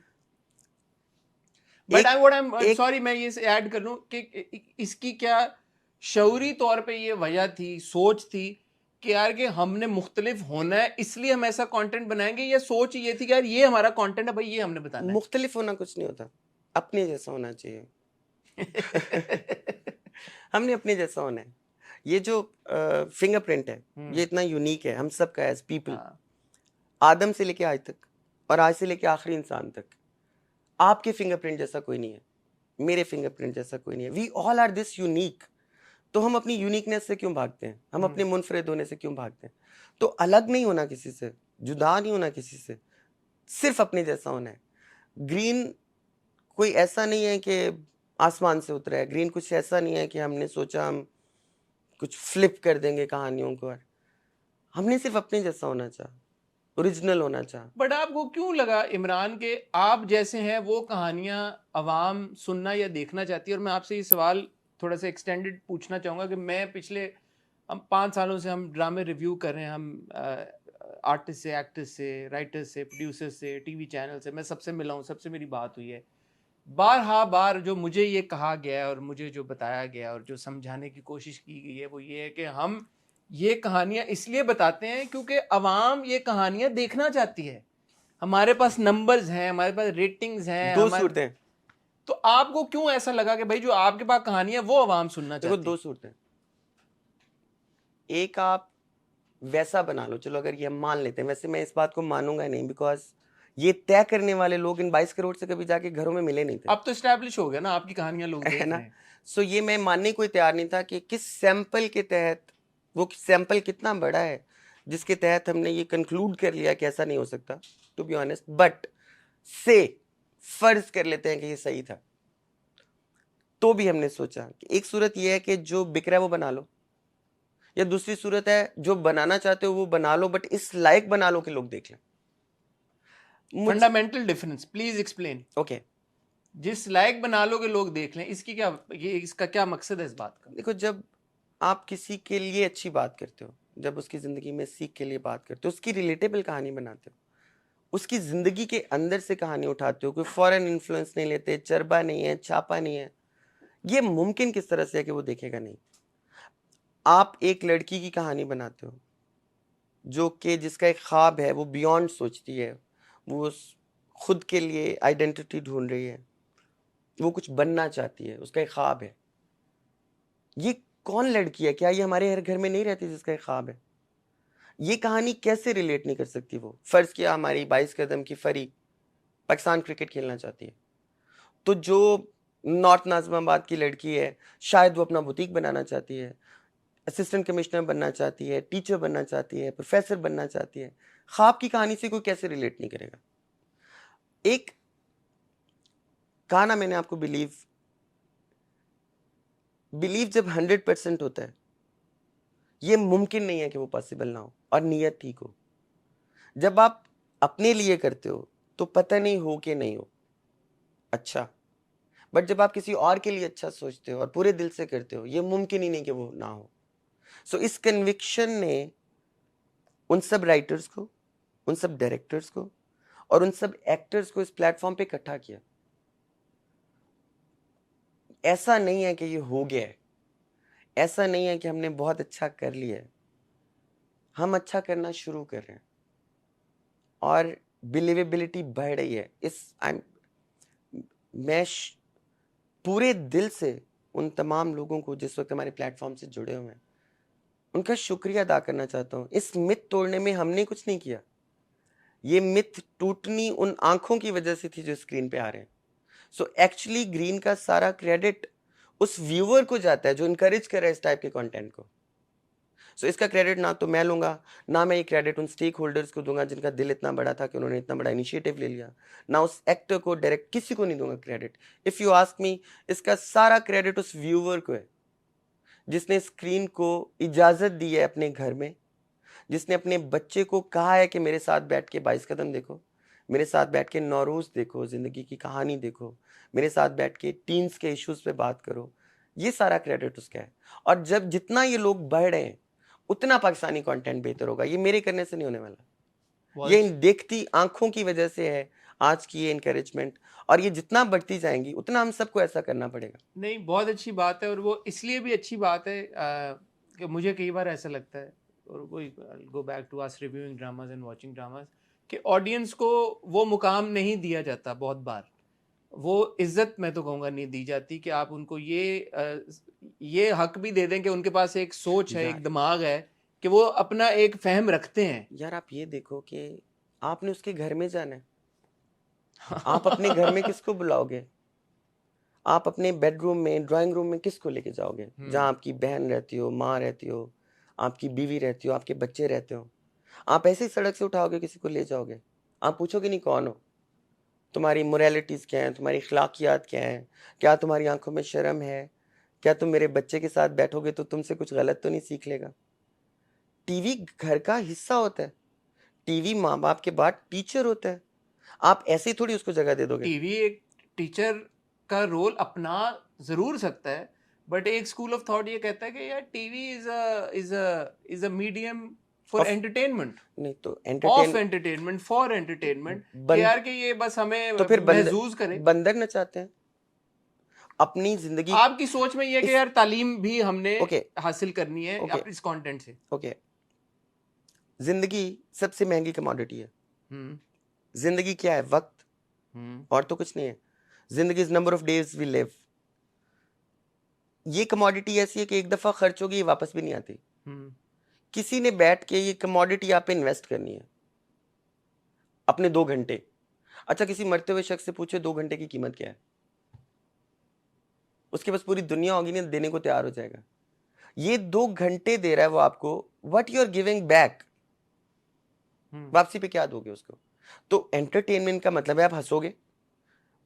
बट एक आई एम एक सॉरी, मैं ये ऐड कर लूं कि इसकी क्या शऊरी तौर पे ये वजह थी, सोच थी कि यार कि हमने मुख्तलिफ होना है इसलिए हम ऐसा कंटेंट बनाएंगे, या सोच ये थी कि यार ये हमारा कंटेंट है भाई, ये हमने बताना मुख्तलिफ होना कुछ नहीं होता, अपने जैसा होना चाहिए। है? हमने अपने जैसा होना है। ये जो फिंगरप्रिंट है ये इतना यूनिक है हम सब का एज पीपल, हाँ, आदम से लेके आज तक और आज से लेके आखिरी इंसान तक। आपके फिंगरप्रिंट जैसा कोई नहीं है, मेरे फिंगरप्रिंट जैसा कोई नहीं है। We all are this unique. तो हम अपनी यूनिकनेस से क्यों भागते हैं? हम अपने मुनफरिद होने से क्यों भागते हैं? तो अलग नहीं होना किसी से, जुदा नहीं होना किसी से, सिर्फ अपने जैसा होना है। ग्रीन कोई ऐसा नहीं है कि आसमान से उतरा है, ग्रीन कुछ ऐसा नहीं है कि हमने सोचा हम कुछ फ्लिप कर देंगे कहानियों को। हमने सिर्फ अपने जैसा होना चाहा, ओरिजिनल होना चाहा। बट आपको क्यों लगा इमरान के आप जैसे हैं वो कहानियां अवाम सुनना या देखना चाहती है? और मैं आपसे ये सवाल थोड़ा सा एक्सटेंडेड पूछना चाहूँगा कि मैं पिछले हम 5 सालों से हम ड्रामे रिव्यू कर रहे हैं, हम आर्टिस्ट से, एक्टर्स से, राइटर्स से, प्रोड्यूसर्स से, टीवी चैनल से, मैं सबसे मिला हूँ, सबसे मेरी बात हुई है। बारहा बार जो मुझे ये कहा गया है और मुझे जो बताया गया और जो समझाने की कोशिश की गई है वो ये है कि हम ये कहानियां इसलिए बताते हैं क्योंकि अवाम ये कहानियां देखना चाहती है, हमारे पास नंबर्स हैं, हमारे पास रेटिंग्स हैं, दो हमारे। सूरतें, तो आपको क्यों ऐसा लगा कि भाई जो आपके पास कहानी है वो अवाम सुनना देखो चाहती दो है? सूरतें। एक, आप वैसा बना लो, चलो अगर ये हम मान लेते हैं, वैसे मैं इस बात को मानूंगा नहीं, बिकॉज ये तय करने वाले लोग इन 22 करोड़ से कभी जाके घरों में मिले नहीं थे। अब तो स्टैब्लिश हो गया ना, आपकी कहानियां लोग है देख ना? रहे हैं। सो ये मैं मानने को तैयार नहीं था कि किस सैंपल के तहत, वो सैंपल कितना बड़ा है जिसके तहत हमने ये कंक्लूड कर लिया कि ऐसा नहीं हो सकता, टू बी ऑनेस्ट। बट से फर्ज कर लेते हैं कि ये सही था, तो भी हमने सोचा कि एक सूरत ये है कि जो बिक रहा है वो बना लो, या दूसरी सूरत है जो बनाना चाहते हो वो बना लो, बट इस लायक बना लो कि लोग देख लें। Fundamental difference please explain. Okay, जिस लायक बना लो कि लोग देख लें, इसकी क्या, ये इसका क्या मकसद है इस बात का? देखो, जब आप किसी के लिए अच्छी बात करते हो, जब उसकी जिंदगी में सीख के लिए बात करते हो, उसकी रिलेटेबल कहानी बनाते हो, उसकी जिंदगी के अंदर से कहानी उठाते हो, कोई फॉरेन इन्फ्लुएंस नहीं लेते, चरबा नहीं है, छापा नहीं है, ये मुमकिन किस तरह से है कि वो देखेगा नहीं? आप एक लड़की की कहानी बनाते हो जो कि जिसका एक ख्वाब है, वो बियॉन्ड सोचती है, वो खुद के लिए आइडेंटिटी ढूंढ रही है, वो कुछ बनना चाहती है, उसका एक ख्वाब है। ये कौन लड़की है? क्या ये हमारे हर घर में नहीं रहती जिसका एक ख्वाब है? ये कहानी कैसे रिलेट नहीं कर सकती वो? फर्ज किया हमारी 22 कदम की फरी पाकिस्तान क्रिकेट खेलना चाहती है, तो जो नॉर्थ नाजिमाबाद की लड़की है शायद वो अपना बुटीक बनाना चाहती है, असिस्टेंट कमिश्नर बनना चाहती है, टीचर बनना चाहती है, प्रोफेसर बनना चाहती है। ख्वाब की कहानी से कोई कैसे रिलेट नहीं करेगा? एक कहा ना मैंने आपको, बिलीव जब 100% होता है, ये मुमकिन नहीं है कि वो पॉसिबल ना हो, और नीयत ठीक हो। जब आप अपने लिए करते हो तो पता नहीं हो कि नहीं हो अच्छा, बट जब आप किसी और के लिए अच्छा सोचते हो और पूरे दिल से करते हो, ये मुमकिन ही नहीं कि वो ना हो। सो इस कन्विक्शन ने उन सब राइटर्स को, उन सब डायरेक्टर्स को और उन सब एक्टर्स को इस प्लेटफॉर्म पे इकट्ठा किया। ऐसा नहीं है कि ये हो गया है, ऐसा नहीं है कि हमने बहुत अच्छा कर लिया है, हम अच्छा करना शुरू कर रहे हैं और बिलीवेबिलिटी बढ़ रही है। मैं पूरे दिल से उन तमाम लोगों को जिस वक्त हमारे प्लेटफॉर्म से जुड़े हुए हैं, उनका शुक्रिया अदा करना चाहता हूँ। इस मिथ तोड़ने में हमने कुछ नहीं किया, ये मिथ टूटनी उन आंखों की वजह से थी जो स्क्रीन पे आ रहे हैं। सो एक्चुअली ग्रीन का सारा क्रेडिट उस व्यूअर को जाता है जो इनकरेज कर रहा है इस टाइप के कंटेंट को, सो इसका क्रेडिट ना तो मैं लूंगा, ना मैं ये क्रेडिट उन स्टेक होल्डर्स को दूंगा जिनका दिल इतना बड़ा था कि उन्होंने इतना बड़ा इनिशिएटिव ले लिया, ना उस एक्टर को, डायरेक्ट किसी को नहीं दूंगा credit. If you ask me, इसका सारा क्रेडिट उस व्यूअर को है जिसने स्क्रीन को इजाजत दी है अपने घर में, जिसने अपने बच्चे को कहा है कि मेरे साथ बैठ के 22 कदम देखो, मेरे साथ बैठ के नौरोज देखो, जिंदगी की कहानी देखो, मेरे साथ बैठ के टीन्स के इश्यूज पे बात करो। ये सारा क्रेडिट उसका है। और जब जितना ये लोग बढ़ रहे हैं उतना पाकिस्तानी कंटेंट बेहतर होगा। ये मेरे करने से नहीं होने वाला, ये इन देखती आंखों की वजह से है आज की ये इनकरेजमेंट, और ये जितना बढ़ती जाएंगी उतना हम सबको ऐसा करना पड़ेगा। नहीं, बहुत अच्छी बात है, और वो इसलिए भी अच्छी बात है कि मुझे कई बार ऐसा लगता है, और वही go back to us reviewing dramas and watching dramas, कि ऑडियंस को वो मुकाम नहीं दिया जाता बहुत बार, वो इज्जत मैं तो कहूँगा नहीं दी जाती कि आप उनको ये हक भी दे दें कि उनके पास एक सोच है, एक दिमाग है, कि वो अपना एक फहम रखते हैं। यार आप ये देखो कि आपने उसके घर में जाना है, आप अपने घर में किसको बुलाओगे? आप अपने बेडरूम में, ड्राइंग रूम में किसको लेके जाओगे? जहाँ आपकी बहन रहती हो, माँ रहती हो, आपकी बीवी रहती हो, आपके बच्चे रहते हो। आप ऐसे ही सड़क से उठाओगे किसी को ले जाओगे? आप पूछोगे नहीं कौन हो, तुम्हारी मोरालिटीज क्या है, तुम्हारी अखलाकियात क्या है, क्या तुम्हारी आंखों में शर्म है, क्या तुम मेरे बच्चे के साथ बैठोगे तो तुमसे कुछ गलत तो नहीं सीख लेगा? टीवी घर का हिस्सा होता है, टीवी माँ बाप के बाद टीचर होता है। आप ऐसे ही थोड़ी उसको जगह दे दोगे। टीवी एक टीचर का रोल अपना जरूर सकता है, बट एक स्कूल ऑफ थॉट ये कहता है कि यार TV is a medium for entertainment, नहीं तो ऑफ एंटरटेनमेंट, फॉर एंटरटेनमेंट, कि यार कि ये बस हमें तो फिर महसूस करे। बंदर नचाते हैं अपनी जिंदगी। आपकी सोच में ये है कि यार तालीम भी हमने हासिल करनी है Okay. इस कंटेंट से। ओके, जिंदगी सबसे महंगी कमोडिटी है। जिंदगी क्या है? वक्त, और तो कुछ नहीं है। जिंदगी is number of days we live. ये कमोडिटी ऐसी है कि एक दफा खर्च होगी, ये वापस भी नहीं आती। किसी ने बैठ के ये कमोडिटी आप पे इन्वेस्ट करनी है, अपने 2 घंटे। अच्छा, किसी मरते हुए शख्स से पूछे 2 घंटे की कीमत क्या है, उसके पास पूरी दुनिया होगी ना, देने को तैयार हो जाएगा। ये 2 घंटे दे रहा है वो आपको, what you are giving back, वापसी पे क्या दोगे उसको? तो एंटरटेनमेंट का मतलब है आप हंसोगे,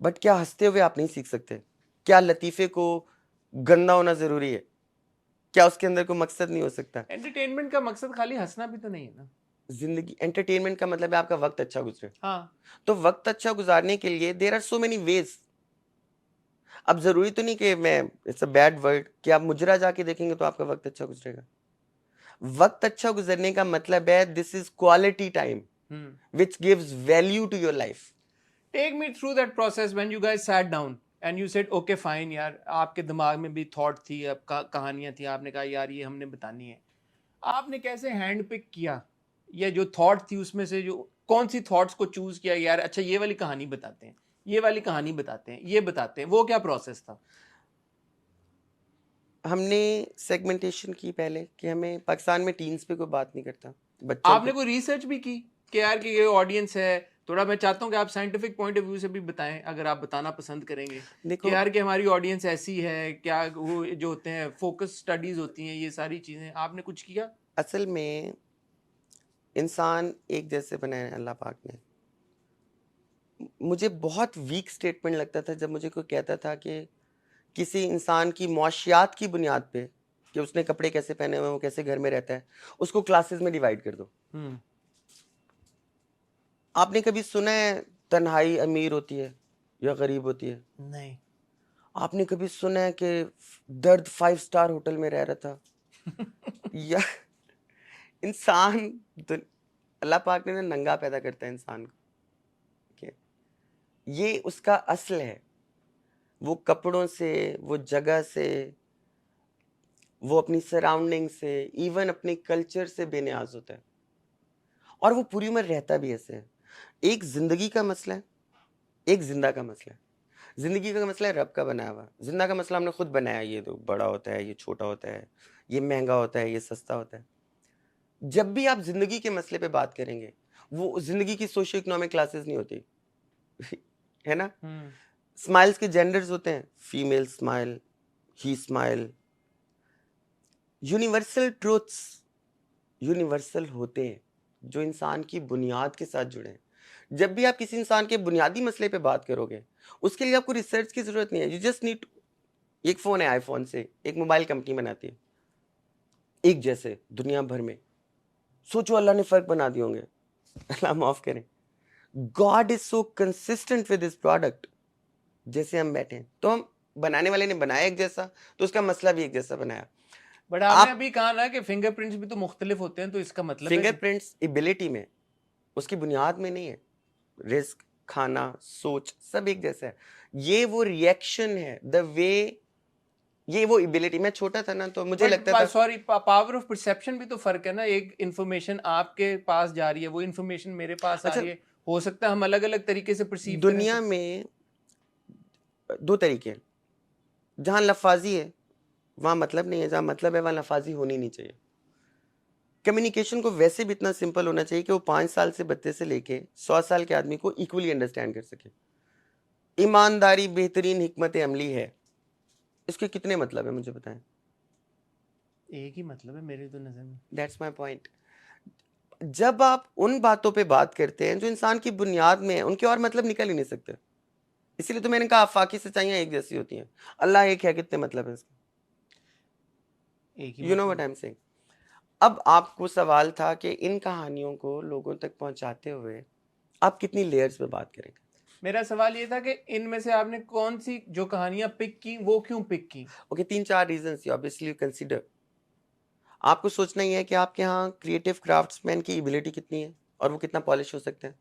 बट क्या हंसते हुए आप नहीं सीख सकते? क्या लतीफे को गंदा होना जरूरी है? क्या उसके अंदर कोई मकसद नहीं हो सकता? एंटरटेनमेंट का मकसद खाली हंसना भी तो नहीं है ना। जिंदगी, एंटरटेनमेंट का मतलब है आपका वक्त अच्छा गुजरे। हाँ, तो वक्त अच्छा गुजारने के लिए there are so many ways. अब जरूरी तो नहीं कि मैं, इट्स अ बैड वर्ड, कि आप मुजरा जाके देखेंगे तो आपका वक्त अच्छा गुजरेगा। वक्त अच्छा गुजरने का मतलब है this is quality time which gives value to your life. Take me through that process when you guys sat down and you said okay fine यार, आपके दिमाग में भी थॉट थी, अब कहानियां थी, आपने कहा यार ये हमने बतानी है। आपने कैसे हैंड पिक किया, या जो थॉट थी उसमें से जो कौन सी थॉट्स को चूज किया, यार अच्छा ये वाली कहानी बताते हैं, ये वाली कहानी बताते हैं, ये बताते हैं, वो क्या प्रोसेस था? हमने सेगमेंटेशन की पहले कि हमें पाकिस्तान में टीन्स पे कोई बात नहीं करता, बच्चों आपने कोई रिसर्च भी की कि यार कि ये ऑडियंस है? थोड़ा मैं चाहता हूँ कि आप साइंटिफिक पॉइंट ऑफ व्यू से भी बताएं, अगर आप बताना पसंद करेंगे कि यार कि हमारी ऑडियंस ऐसी है, क्या वो जो होते हैं फोकस स्टडीज होती हैं, ये सारी चीजें आपने कुछ किया? असल में इंसान एक जैसे बनाए अल्लाह पाक ने। मुझे बहुत वीक स्टेटमेंट लगता था जब मुझे कोई कहता था कि किसी इंसान की मुआशियात की बुनियाद पे, कि उसने कपड़े कैसे पहने हुए, वो कैसे घर में रहता है, उसको क्लासेस में डिवाइड कर दो। आपने कभी सुना है तन्हाई अमीर होती है या गरीब होती है? नहीं। आपने कभी सुना है कि दर्द 5 स्टार होटल में रह रहा था? या इंसान अल्लाह पाक ने ना नंगा पैदा करता है इंसान को, ये उसका असल है। वो कपड़ों से, वो जगह से, वो अपनी सराउंडिंग से, इवन अपने कल्चर से बेनियाज होता है, और वो पूरी उम्र रहता भी ऐसे है। एक जिंदगी का मसला है, एक जिंदा का मसला है। जिंदगी का मसला है रब का बनाया हुआ, जिंदा का मसला हमने खुद बनाया। ये तो बड़ा होता है, ये छोटा होता है, ये महंगा होता है, ये सस्ता होता है। जब भी आप जिंदगी के मसले पे बात करेंगे, वो जिंदगी की सोशियो इकोनॉमिक क्लासेस नहीं होती है ना। स्माइल्स के जेंडर्स होते हैं, फीमेल स्माइल, ही स्माइल। यूनिवर्सल ट्रूथ्स यूनिवर्सल होते हैं, जो इंसान की बुनियाद के साथ जुड़े हैं। जब भी आप किसी इंसान के बुनियादी मसले पे बात करोगे, उसके लिए आपको रिसर्च की ज़रूरत नहीं है, यू जस्ट नीड। एक फ़ोन है आईफ़ोन से, एक मोबाइल कंपनी बनाती है, एक जैसे दुनिया भर में। सोचो अल्लाह ने फ़र्क बना दिए होंगे, अल्लाह माफ़ करें। God is so consistent with his product. जैसे हम बैठे हैं, तो हम बनाने वाले ने बनाया एक जैसा, तो उसका मसला भी एक जैसा बनाया। बट आपने आप अभी कहा ना कि फिंगरप्रिंट्स भी तो मुख्तलिफ होते हैं, तो इसका मतलब है कि फिंगरप्रिंट्स एबिलिटी में, उसकी बुनियाद में नहीं है। रिस्क, खाना, सोच सब एक जैसा है। ये वो रिएक्शन है, द वे, ये वो एबिलिटी। मैं छोटा था ना, तो मुझे लगता था सॉरी, पावर ऑफ परसेप्शन भी तो फर्क है ना। एक इंफॉर्मेशन आपके पास जा रही है, वो इंफॉर्मेशन मेरे पास आ अच्छा, रही है, हो सकता है हम अलग अलग तरीके से परसीव करें। दुनिया में दो तरीके हैं। जहां लफाजी है वहां मतलब नहीं है, जहां मतलब है वहां लफाजी होनी नहीं चाहिए। कम्युनिकेशन को वैसे भी इतना सिंपल होना चाहिए कि वो 5 साल से बच्चे से लेके 100 साल के आदमी को इक्वली अंडरस्टैंड कर सके। ईमानदारी बेहतरीन हिकमत अमली है, इसके कितने मतलब है मुझे बताएं। एक ही मतलब है मेरी तो नजर में। That's my point. जब आप उन बातों पे बात करते हैं जो इंसान की बुनियाद में है, उनके और मतलब निकल ही नहीं सकते। इसीलिए तो मैंने कहा आफाकी सच्चाइयां एक जैसी होती हैं। अल्लाह एक है, कितने मतलब है इसके? एक ही यू नो मतलब व्हाट है। I am saying. अब आपको सवाल था कि इन कहानियों को लोगों तक पहुंचाते हुए आप कितनी लेयर्स पे बात करेंगे। मेरा सवाल ये था कि इनमें से आपने कौन सी जो कहानियां पिक की, वो क्यों पिक की? Okay, 3-4 reasons obviously you consider. आपको सोचना ही है कि आपके यहाँ क्रिएटिव क्राफ्ट्समैन की एबिलिटी कितनी है और वो कितना पॉलिश हो सकते हैं।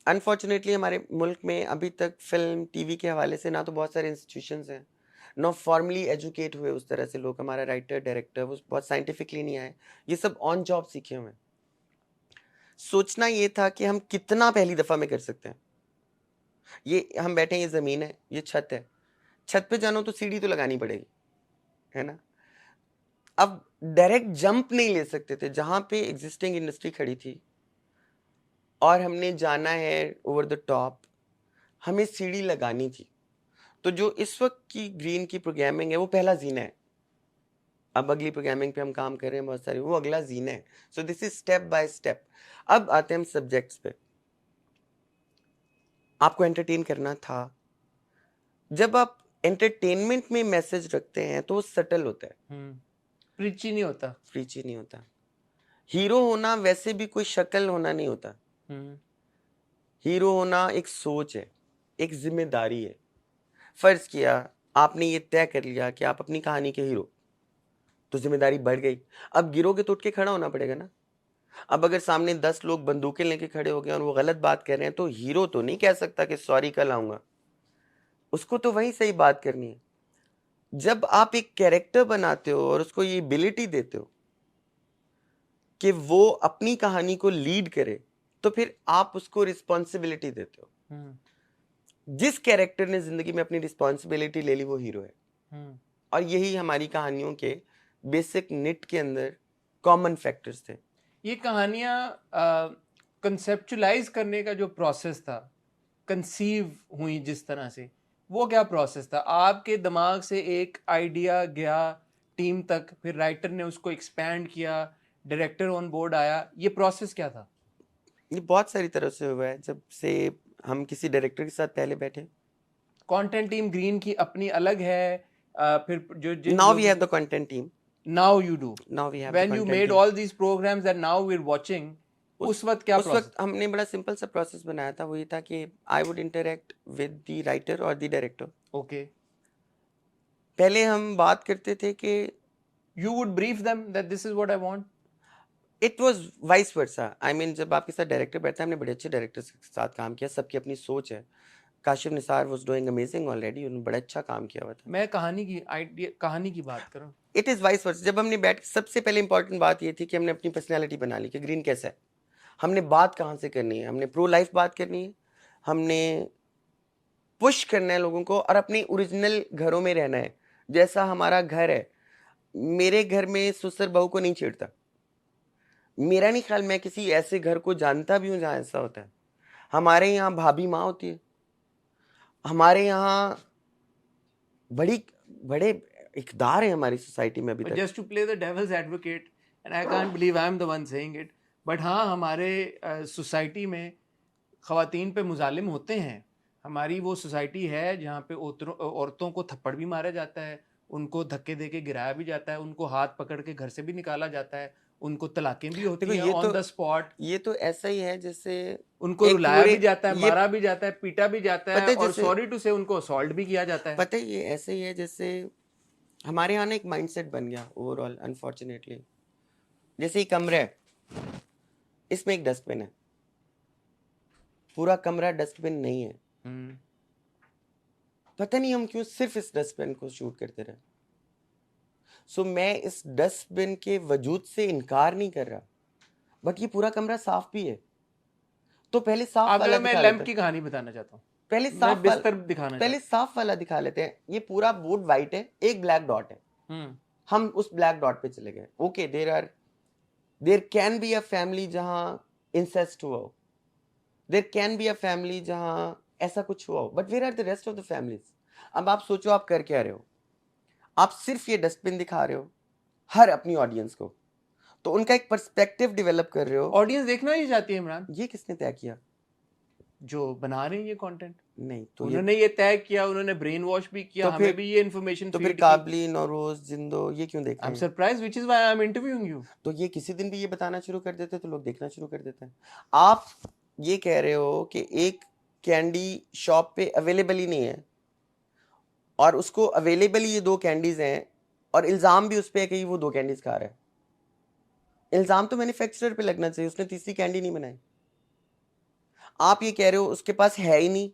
अनफॉर्चुनेटली हमारे मुल्क में अभी तक फिल्म टीवी के हवाले से ना तो बहुत सारे इंस्टीट्यूशंस हैं, ना फॉर्मली एजुकेट हुए उस तरह से लोग। हमारा राइटर डायरेक्टर वो बहुत साइंटिफिकली नहीं आए, ये सब ऑन जॉब सीखे हुए हैं। सोचना ये था कि हम कितना पहली दफा में कर सकते हैं। ये हम बैठे हैं, ये जमीन है, ये छत है। छत पे जाना तो सीढ़ी तो लगानी पड़ेगी, है ना। अब डायरेक्ट जंप नहीं ले सकते थे। जहां पे एग्जिस्टिंग इंडस्ट्री खड़ी थी और हमने जाना है ओवर द टॉप, हमें सीढ़ी लगानी थी। तो जो इस वक्त की ग्रीन की प्रोग्रामिंग है वो पहला जीना है। अब अगली प्रोग्रामिंग पे हम काम कर रहे हैं बहुत सारी, वो अगला जीना है। So this is step by step. अब आते हैं हम सब्जेक्ट्स पे। आपको एंटरटेन करना था। जब आप एंटरटेनमेंट में मैसेज रखते हैं तो वो सटल होता है, प्रीची नहीं होता। प्रीची नहीं होता। हीरो होना वैसे भी कोई शक्ल होना नहीं होता। हीरो होना एक सोच है, एक जिम्मेदारी है। फर्ज किया आपने ये तय कर लिया कि आप अपनी कहानी के हीरो, तो जिम्मेदारी बढ़ गई। अब गिरोगे तो उठ के खड़ा होना पड़ेगा ना। अब अगर सामने 10 लोग बंदूकें लेके खड़े हो गए और वो गलत बात कर रहे हैं, तो हीरो तो नहीं कह सकता कि सॉरी कल आऊंगा। उसको तो वही सही बात करनी है। जब आप एक कैरेक्टर बनाते हो और उसको ये एबिलिटी देते हो कि वो अपनी कहानी को लीड करे, तो फिर आप उसको रिस्पॉन्सिबिलिटी देते हो। जिस कैरेक्टर ने जिंदगी में अपनी रिस्पॉन्सिबिलिटी ले ली वो हीरो है। और यही हमारी कहानियों के बेसिक निट के अंदर कॉमन फैक्टर्स थे। ये कहानियां कंसेप्चुलाइज करने का जो प्रोसेस था, कंसीव हुई जिस तरह से, वो क्या प्रोसेस था? आपके दिमाग से एक आइडिया गया टीम तक, फिर राइटर ने उसको एक्सपैंड किया, डायरेक्टर ऑन बोर्ड आया, ये प्रोसेस क्या था? ये बहुत सारी तरह से हुआ है। जब से हम किसी डायरेक्टर के साथ पहले बैठे, कंटेंट टीम ग्रीन की अपनी अलग है, फिर जो जिन नाउ वी लोगों have the content team, now you do, now we have the when you content made team. All these programs that now we are watching, उस वक्त क्या उस प्रोसेस? वक्त हमने बड़ा सिंपल सा प्रोसेस बनाया था। वो ये था कि I would interact with the writer और द डायरेक्टर। ओके, पहले हम बात करते थे कि you would brief them that this is what I want. It was vice versa. I mean जब आपके साथ डायरेक्टर बैठता है, हमने बड़े अच्छे डायरेक्टर्स के साथ काम किया, सबकी अपनी सोच है। Kashif Nisar was doing amazing already, उन्होंने बड़ा अच्छा काम किया हुआ था। मैं कहानी की आइडिया, कहानी की बात कर रहा हूँ। It is vice versa. जब हमने बैठ, सबसे पहले इंपॉर्टेंट बात ये थी कि हमने अपनी पर्सनैलिटी बना ली कि ग्रीन कैसा है, हमने बात कहाँ से करनी है। हमने प्रो लाइफ बात करनी है, हमने पुश करना है लोगों को और अपने ओरिजिनल घरों में रहना है जैसा हमारा घर है। मेरे घर में ससुर बहू को नहीं छेड़ता। मेरा नहीं ख्याल मैं किसी ऐसे घर को जानता भी हूँ जहाँ ऐसा होता है। हमारे यहाँ भाभी माँ होती है, हमारे यहाँ बड़ी बड़े इकदार है हमारी सोसाइटी में अभी But तक। just to play the devil's advocate and I can't believe I am the one saying it, but हाँ हमारे सोसाइटी में ख़वातीन पे मुजालिम होते हैं। हमारी वो सोसाइटी है जहाँ पे औरतों को थप्पड़ भी मारा जाता है, उनको धक्के दे के गिराया भी जाता है, उनको हाथ पकड़ के घर से भी निकाला जाता है, उनको तलाकें भी होती देखो हैं ऑन द स्पॉट, ये तो ऐसा ही है जैसे उनको एक रुलाया पूरे भी जाता है, ये मारा भी जाता है, पीटा भी जाता पता है, है और जैसे सॉरी टू से उनको असॉल्ट भी किया जाता है। पता है ये ऐसे ही है जैसे हमारे यहाँ ना एक माइंडसेट बन गया ओवरऑल अनफॉर्चुनेटली। जैसे ये कमरा है, इसमें एक डस्टबिन है, पूरा कमरा डस्टबिन नहीं है। हम्म, पता नहीं हम क्यों सिर्फ इस डस्टबिन को शूट करते रहे। सो मैं इस डस्टबिन के वजूद से इनकार नहीं कर रहा, बट ये पूरा कमरा साफ भी है, तो पहले साफ आपको वाला मैं दिखा लैंप लेते की हैं। कहानी बताना चाहता हूँ, पहले मैं साफ वाला बिस्तर दिखाना पहले चाहता साफ वाला दिखा लेते हैं। ये पूरा बोर्ड वाइट है, एक ब्लैक डॉट है, हूँ। हम उस ब्लैक डॉट पे चले गए। Okay, there can be a family जहां इंसेस्ट हुआ हो, there can be a family जहां ऐसा कुछ हुआ हो, but where are the rest of the families? अब आप सोचो आप कर क्या रहे हो। आप सिर्फ ये डस्टबिन दिखा रहे हो हर अपनी ऑडियंस को, तो उनका एक पर्सपेक्टिव डेवलप कर रहे हो। ऑडियंस देखना ही चाहती है इमरान, ये किसने तय किया? जो बना रहे हैं ये कंटेंट, नहीं तो उन्होंने ये तय किया, उन्होंने ब्रेन वॉश भी किया, तो हमें फिर भी ये इन्फॉर्मेशन तो फिर फीड की। काबली, नौरोज, जिंदो ये क्यों देख आई एम रहे हैं? Surprised, which is why I am interviewing you. तो ये किसी दिन भी ये बताना शुरू कर देते तो लोग देखना शुरू कर देते हैं। आप ये कह रहे हो कि एक कैंडी शॉप पे अवेलेबल ही नहीं है, और उसको अवेलेबल ही ये 2 कैंडीज हैं, और इल्जाम भी उस पे है कि वो 2 कैंडीज खा रहा है। इल्जाम तो मैन्युफैक्चरर पे लगना चाहिए, उसने तीसरी कैंडी नहीं बनाई। आप ये कह रहे हो उसके पास है ही नहीं,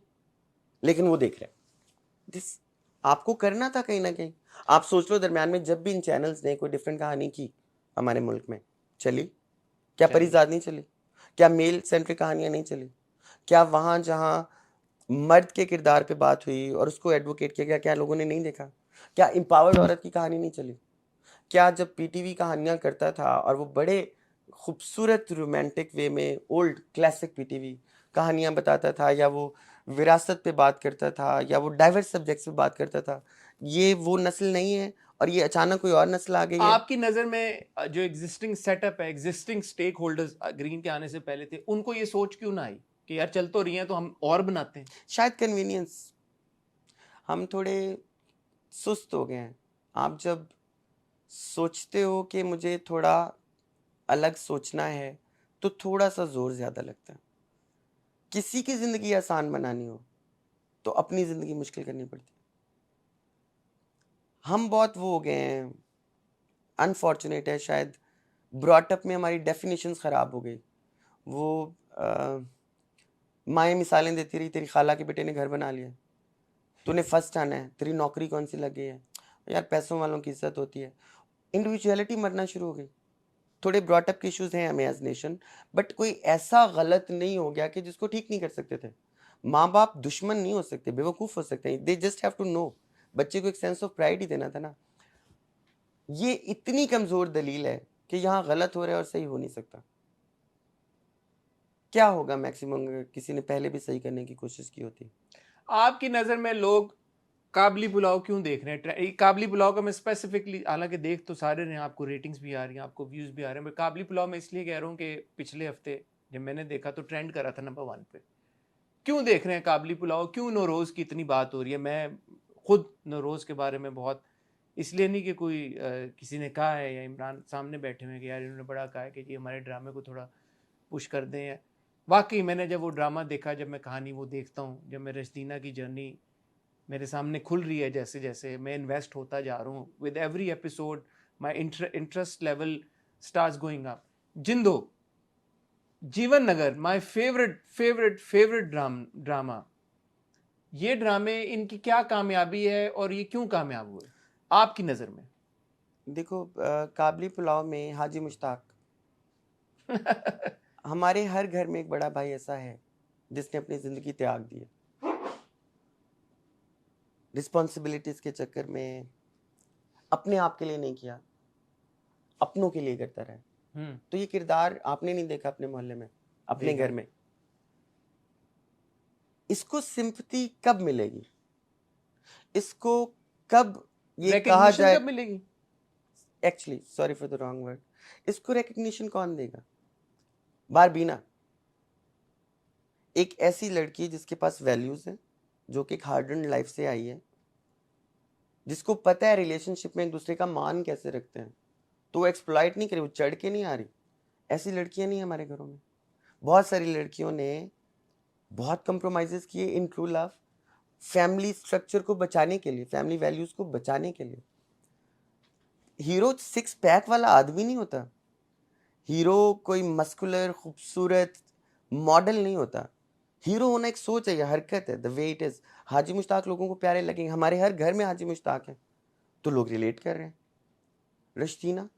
लेकिन वो देख रहा है। दिस आपको करना था कहीं ना कहीं। आप सोच लो दरम्यान में जब भी इन चैनल्स ने कोई डिफरेंट कहानी की हमारे मुल्क में, चली क्या? चली। परिजाद नहीं चली क्या? मेल सेंट्रिक कहानियां नहीं चली क्या? वहां जहां मर्द के किरदार पे बात हुई और उसको एडवोकेट किया गया, क्या लोगों ने नहीं देखा? क्या एम्पावर्ड औरत की कहानी नहीं चली? क्या जब पीटीवी कहानियां करता था और वो बड़े खूबसूरत रोमांटिक वे में ओल्ड क्लासिक पीटीवी कहानियां बताता था, या वो विरासत पे बात करता था, या वो डाइवर्स सब्जेक्ट्स पे बात करता था, ये वो नस्ल नहीं है, और ये अचानक कोई और नस्ल आ गई है। आपकी नजर में जो एग्जिस्टिंग सेटअप है, एग्जिस्टिंग स्टेक होल्डर्स ग्रीन के आने से पहले थे, उनको ये सोच क्यों ना आई कि यार चल तो रही है तो हम और बनाते हैं? शायद कन्वीनियंस। हम थोड़े सुस्त हो गए हैं। आप जब सोचते हो कि मुझे थोड़ा अलग सोचना है, तो थोड़ा सा जोर ज्यादा लगता है। किसी की जिंदगी आसान बनानी हो तो अपनी जिंदगी मुश्किल करनी पड़ती है। हम बहुत वो हो गए हैं, अनफॉर्चुनेट है शायद, ब्रॉटअप में हमारी डेफिनेशंस खराब हो गई। वो माएँ मिसालें देती रही, तेरी खाला के बेटे ने घर बना लिया, तूने फर्स्ट आना है, तेरी नौकरी कौन सी लग गई है, यार पैसों वालों की इज्जत होती है। इंडिविजुअलिटी मरना शुरू हो गई। थोड़े ब्रॉटअप के इश्यूज हैं हमें एज नेशन, बट कोई ऐसा गलत नहीं हो गया कि जिसको ठीक नहीं कर सकते थे। माँ बाप दुश्मन नहीं हो सकते, बेवकूफ हो सकते हैं, they just have to know. बच्चे को एक सेंस ऑफ प्राइड ही देना था ना। ये इतनी कमजोर दलील है कि यहाँ गलत हो रहा है और सही हो नहीं सकता। क्या होगा मैक्सिमम अगर किसी ने पहले भी सही करने की कोशिश की होती? आपकी नजर में लोग काबली पुलाव क्यों देख रहे हैं? काबली पुलाव का मैं स्पेसिफिकली, हालांकि देख तो सारे रहे हैं, आपको रेटिंग्स भी आ रही हैं, आपको व्यूज भी आ रहे हैं, मैं काबली पुलाव में इसलिए कह रहा हूँ कि पिछले हफ्ते जब मैंने देखा तो ट्रेंड करा था नंबर 1 पे। क्यों देख रहे हैं काबली पुलाव? क्यों नौरोज़ की इतनी बात हो रही है? मैं खुद नौरोज़ के बारे में बहुत, इसलिए नहीं कि कोई किसी ने कहा है या इमरान सामने बैठे हुए कि यार इन्होंने बड़ा कहा है कि जी हमारे ड्रामे को थोड़ा पुश कर दें। वाकई मैंने जब वो ड्रामा देखा, जब मैं कहानी वो देखता हूँ, जब मैं रश्दीना की जर्नी मेरे सामने खुल रही है, जैसे जैसे मैं इन्वेस्ट होता जा रहा हूँ, with every episode my interest level starts going up. जिंदो, Jeevan Nagar, my favourite favourite favourite drama. ये ड्रामे, इनकी क्या कामयाबी है और ये क्यों कामयाब हुए आपकी नज़र में? देखो काबली पुलाव में हाजी मुश्ताक, हमारे हर घर में एक बड़ा भाई ऐसा है जिसने अपनी जिंदगी त्याग दी है रिस्पॉन्सिबिलिटीज के चक्कर में। अपने आप के लिए नहीं किया, अपनों के लिए करता रहा। तो ये किरदार आपने नहीं देखा अपने मोहल्ले में, अपने घर में। इसको सिंपैथी कब मिलेगी? इसको कब ये कहा जाए? कब मिलेगी? Actually sorry for the wrong word, इसको रिकग्निशन कौन देगा? बारबीना एक ऐसी लड़की जिसके पास वैल्यूज हैं, जो कि एक हार्ड एंड लाइफ से आई है, जिसको पता है रिलेशनशिप में एक दूसरे का मान कैसे रखते हैं, तो वो एक्सप्लॉइट नहीं करे, वो चढ़ के नहीं आ रही। ऐसी लड़कियां नहीं हमारे घरों में। बहुत सारी लड़कियों ने बहुत कंप्रोमाइजेस किए in true love, family structure को बचाने के लिए, फैमिली वैल्यूज को बचाने के लिए। हीरो 6 पैक वाला आदमी नहीं होता। हीरो कोई मस्कुलर खूबसूरत मॉडल नहीं होता। हीरो होना एक सोच है, ये हरकत है, द वे इट इज। हाजी मुश्ताक लोगों को प्यारे लगेंगे, हमारे हर घर में हाजी मुश्ताक है, तो लोग रिलेट कर रहे हैं। रश्तीना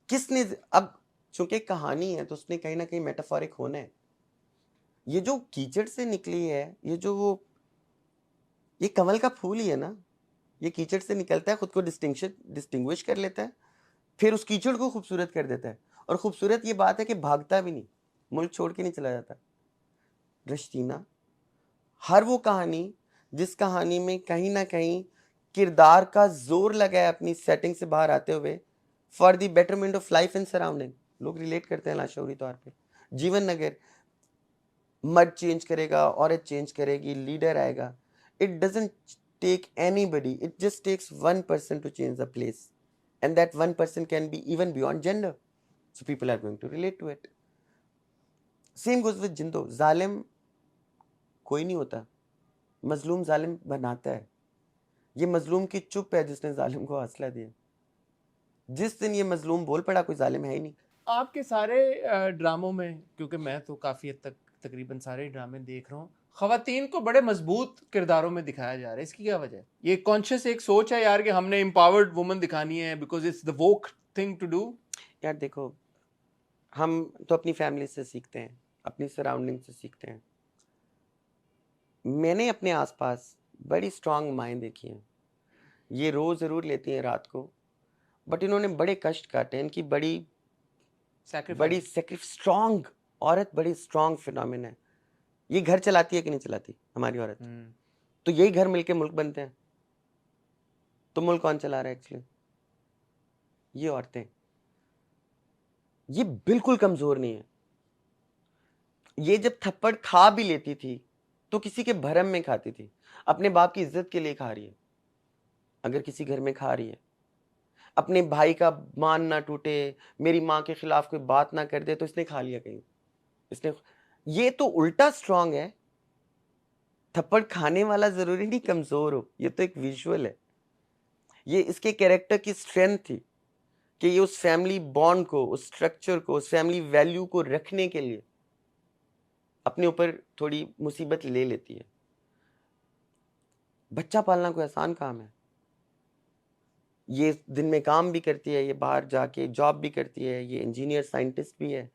किसने, अब चूंकि कहानी है तो उसने कहीं ना कहीं मेटाफोरिक होना है। ये जो कीचड़ से निकली है, ये जो वो, ये कमल का फूल ही है ना, ये कीचड़ से निकलता है, खुद को डिस्टिंग्विश कर लेता है, फिर उस कीचड़ को खूबसूरत कर देता है। और खूबसूरत ये बात है कि भागता भी नहीं, मुल्क छोड़ के नहीं चला जाता। रश्तीना हर वो कहानी जिस कहानी में कहीं ना कहीं किरदार का जोर लगा है अपनी सेटिंग से बाहर आते हुए, for the betterment of life and surrounding, लोग रिलेट करते हैं लाशौरी तौर पे। जीवन नगर, मर्द चेंज करेगा, औरत चेंज करेगी, लीडर आएगा। It doesn't take anybody, it just takes one person to change the place, and that one person can be even beyond gender, so people are going to relate to it. Same goes with जिंदो। जालिम कोई नहीं होता, मजलूम जालिम बनाता है। ये मजलूम की चुप है जिसने जालिम को हौसला दिया। जिस दिन ये मजलूम बोल पड़ा, कोई जालिम है ही नहीं। आपके सारे ड्रामों में, क्योंकि मैं तो काफ़ी हद तक तकरीबन सारे ड्रामे देख रहा हूँ, ख़वातीन को बड़े मजबूत किरदारों में दिखाया जा रहा है। इसकी क्या वजह है? ये कॉन्शियस एक सोच है यार कि हमने एम्पावर्ड वुमन दिखानी है because it's the woke thing to do? यार देखो, हम तो अपनी फैमिली से सीखते हैं, अपनी सराउंडिंग से सीखते हैं। मैंने अपने आसपास बड़ी स्ट्रांग माएँ देखी हैं, ये रो ज़रूर लेती हैं रात को, बट इन्होंने बड़े कष्ट काटे। इनकी बड़ी स्ट्रांग औरत, बड़ी स्ट्रांग फिनोमिना है। ये घर चलाती है कि नहीं चलाती हमारी औरत? तो यही घर मिलके मुल्क बनते हैं। तो मुल्क कौन चला रहा है एक्चुअली? ये औरतें। ये बिल्कुल कमजोर नहीं है। ये जब थप्पड़ खा भी लेती थी तो किसी के भरम में खाती थी, अपने बाप की इज्जत के लिए खा रही है। अगर किसी घर में खा रही है, अपने भाई का मान ना टूटे, मेरी माँ के खिलाफ कोई बात ना कर दे, तो इसने खा लिया कहीं। इसने, ये तो उल्टा स्ट्रांग है। थप्पड़ खाने वाला जरूरी नहीं कमजोर हो, ये तो एक विजुअल है। ये इसके कैरेक्टर की स्ट्रेंथ थी कि ये उस फैमिली बॉन्ड को, उस स्ट्रक्चर को, उस फैमिली वैल्यू को रखने के लिए अपने ऊपर थोड़ी मुसीबत ले लेती है। बच्चा पालना कोई आसान काम है। ये दिन में काम भी करती है, ये बाहर जाके जॉब भी करती है, ये इंजीनियर साइंटिस्ट भी है।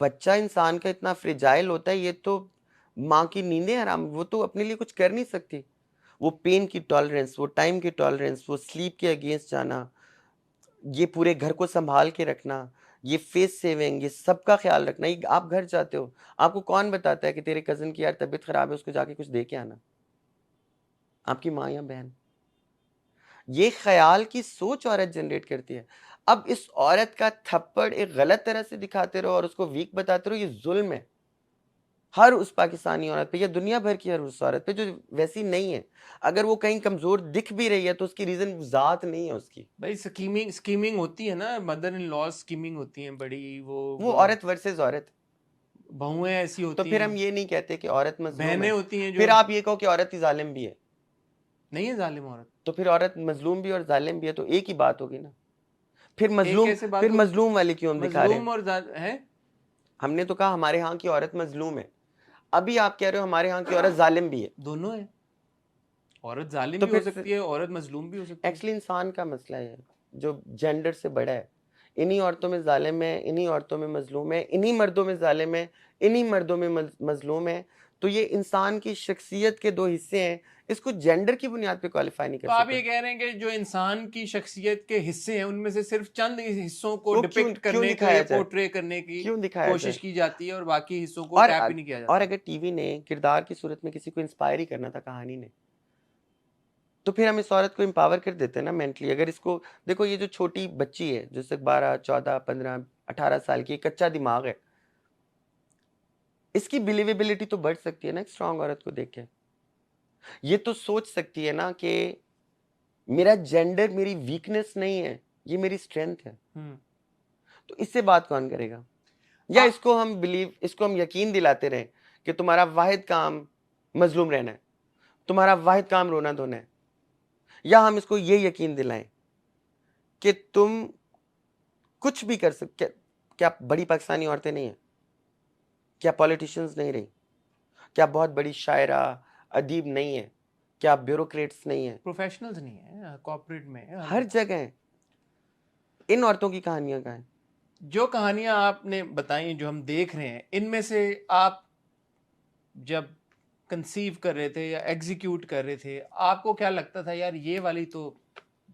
बच्चा इंसान का इतना फ्रिजाइल होता है, ये तो माँ की नींदें हराम, वो तो अपने लिए कुछ कर नहीं सकती। वो पेन की टॉलरेंस, वो टाइम की टॉलरेंस, वो स्लीप के अगेंस्ट जाना, ये पूरे घर को संभाल के रखना, ये फेस सेविंग, ये सबका ख्याल रखना। ये आप घर जाते हो, आपको कौन बताता है कि तेरे कजन की यार तबीयत खराब है, उसको जाके कुछ दे के आना? आपकी माँ या बहन। ये ख्याल की सोच औरत जनरेट करती है। अब इस औरत का थप्पड़ एक गलत तरह से दिखाते रहो और उसको वीक बताते रहो, ये जुल्म है हर उस पाकिस्तानी औरत पे या दुनिया भर की हर उस औरत पे जो वैसी नहीं है। अगर वो कहीं कमजोर दिख भी रही है तो उसकी रीजन जात नहीं है उसकी। भाई स्कीमिंग होती है ना, मदर इन लॉ स्कीमिंग होती है बड़ी। वो औरत वर्सेस औरत, बहुएं ऐसी तो होती फिर हैं, हम ये नहीं कहते कि औरत मजलूम बहनें है। होती हैं जो फिर आप ये कहो कि औरत ही जालिम भी है, नहीं है जालिम औरत। तो फिर औरत मजलूम भी और जालिम भी है, तो एक ही बात होगी ना। फिर एक कैसे बात फिर होगी? मजलूम वाली क्यों हम दिखा रहे मजलूम हैं? और है। हमने तो कहा हमारे यहाँ की औरत मजलूम है, अभी आप कह रहे हो हमारे यहाँ की औरत जालिम भी है। दोनों है, औरत जालिम तो भी हो फिर सकती है, औरत मजलूम भी हो सकती है। एक्चुअली इंसान का मसला है जो जेंडर से बड़ा है। इन्हीं औरतों में जालिम है, इन्हीं औरतों में मजलूम है, इन्हीं मर्दों में जालिम है, इन्हीं मर्दों में मजलूम है। तो ये इंसान की शख्सियत के दो हिस्से हैं, इसको जेंडर की बुनियाद पे क्वालिफाई नहीं कर तो आप ये सकते। कह रहे हैं कि जो इंसान की शख्सियत के हिस्से हैं उनमें से सिर्फ चंद हिस्सों को वो डिपिक्ट क्यों करने के, दिखाया जाए? पोर्ट्रे करने की क्यों दिखाया कोशिश जाए? की जाती है और बाकी हिस्सों को और टैप ही नहीं किया और जाता? अगर टीवी ने किरदार की सूरत में किसी को इंस्पायर ही करना था, कहानी ने, तो फिर हम इस औरत को एम्पावर कर देते हैं ना मेंटली। अगर इसको देखो, ये जो छोटी बच्ची है जो सिर्फ 12, 14, 15, 18 साल की, कच्चा दिमाग है, इसकी बिलीवेबिलिटी तो बढ़ सकती है ना एक स्ट्रांग औरत को देख के। ये तो सोच सकती है ना कि मेरा जेंडर मेरी वीकनेस नहीं है, ये मेरी स्ट्रेंथ है। तो इससे बात कौन करेगा? या इसको हम यकीन दिलाते रहे कि तुम्हारा वाहिद काम मजलूम रहना है, तुम्हारा वाहिद काम रोना धोना है, या हम इसको ये यकीन दिलाएं कि तुम कुछ भी कर सकते। क्या बड़ी पाकिस्तानी औरतें नहीं है? क्या पॉलिटिशियंस नहीं रही? क्या बहुत बड़ी शायरा अदीब नहीं है? क्या ब्यूरोक्रेट्स नहीं है? प्रोफेशनल्स नहीं है, कॉर्पोरेट में है, हर जगह है। इन औरतों की कहानियां कहाँ हैं? जो कहानियां आपने बताई, जो हम देख रहे हैं, इनमें से आप जब कंसीव कर रहे थे या एग्जीक्यूट कर रहे थे, आपको क्या लगता था यार ये वाली तो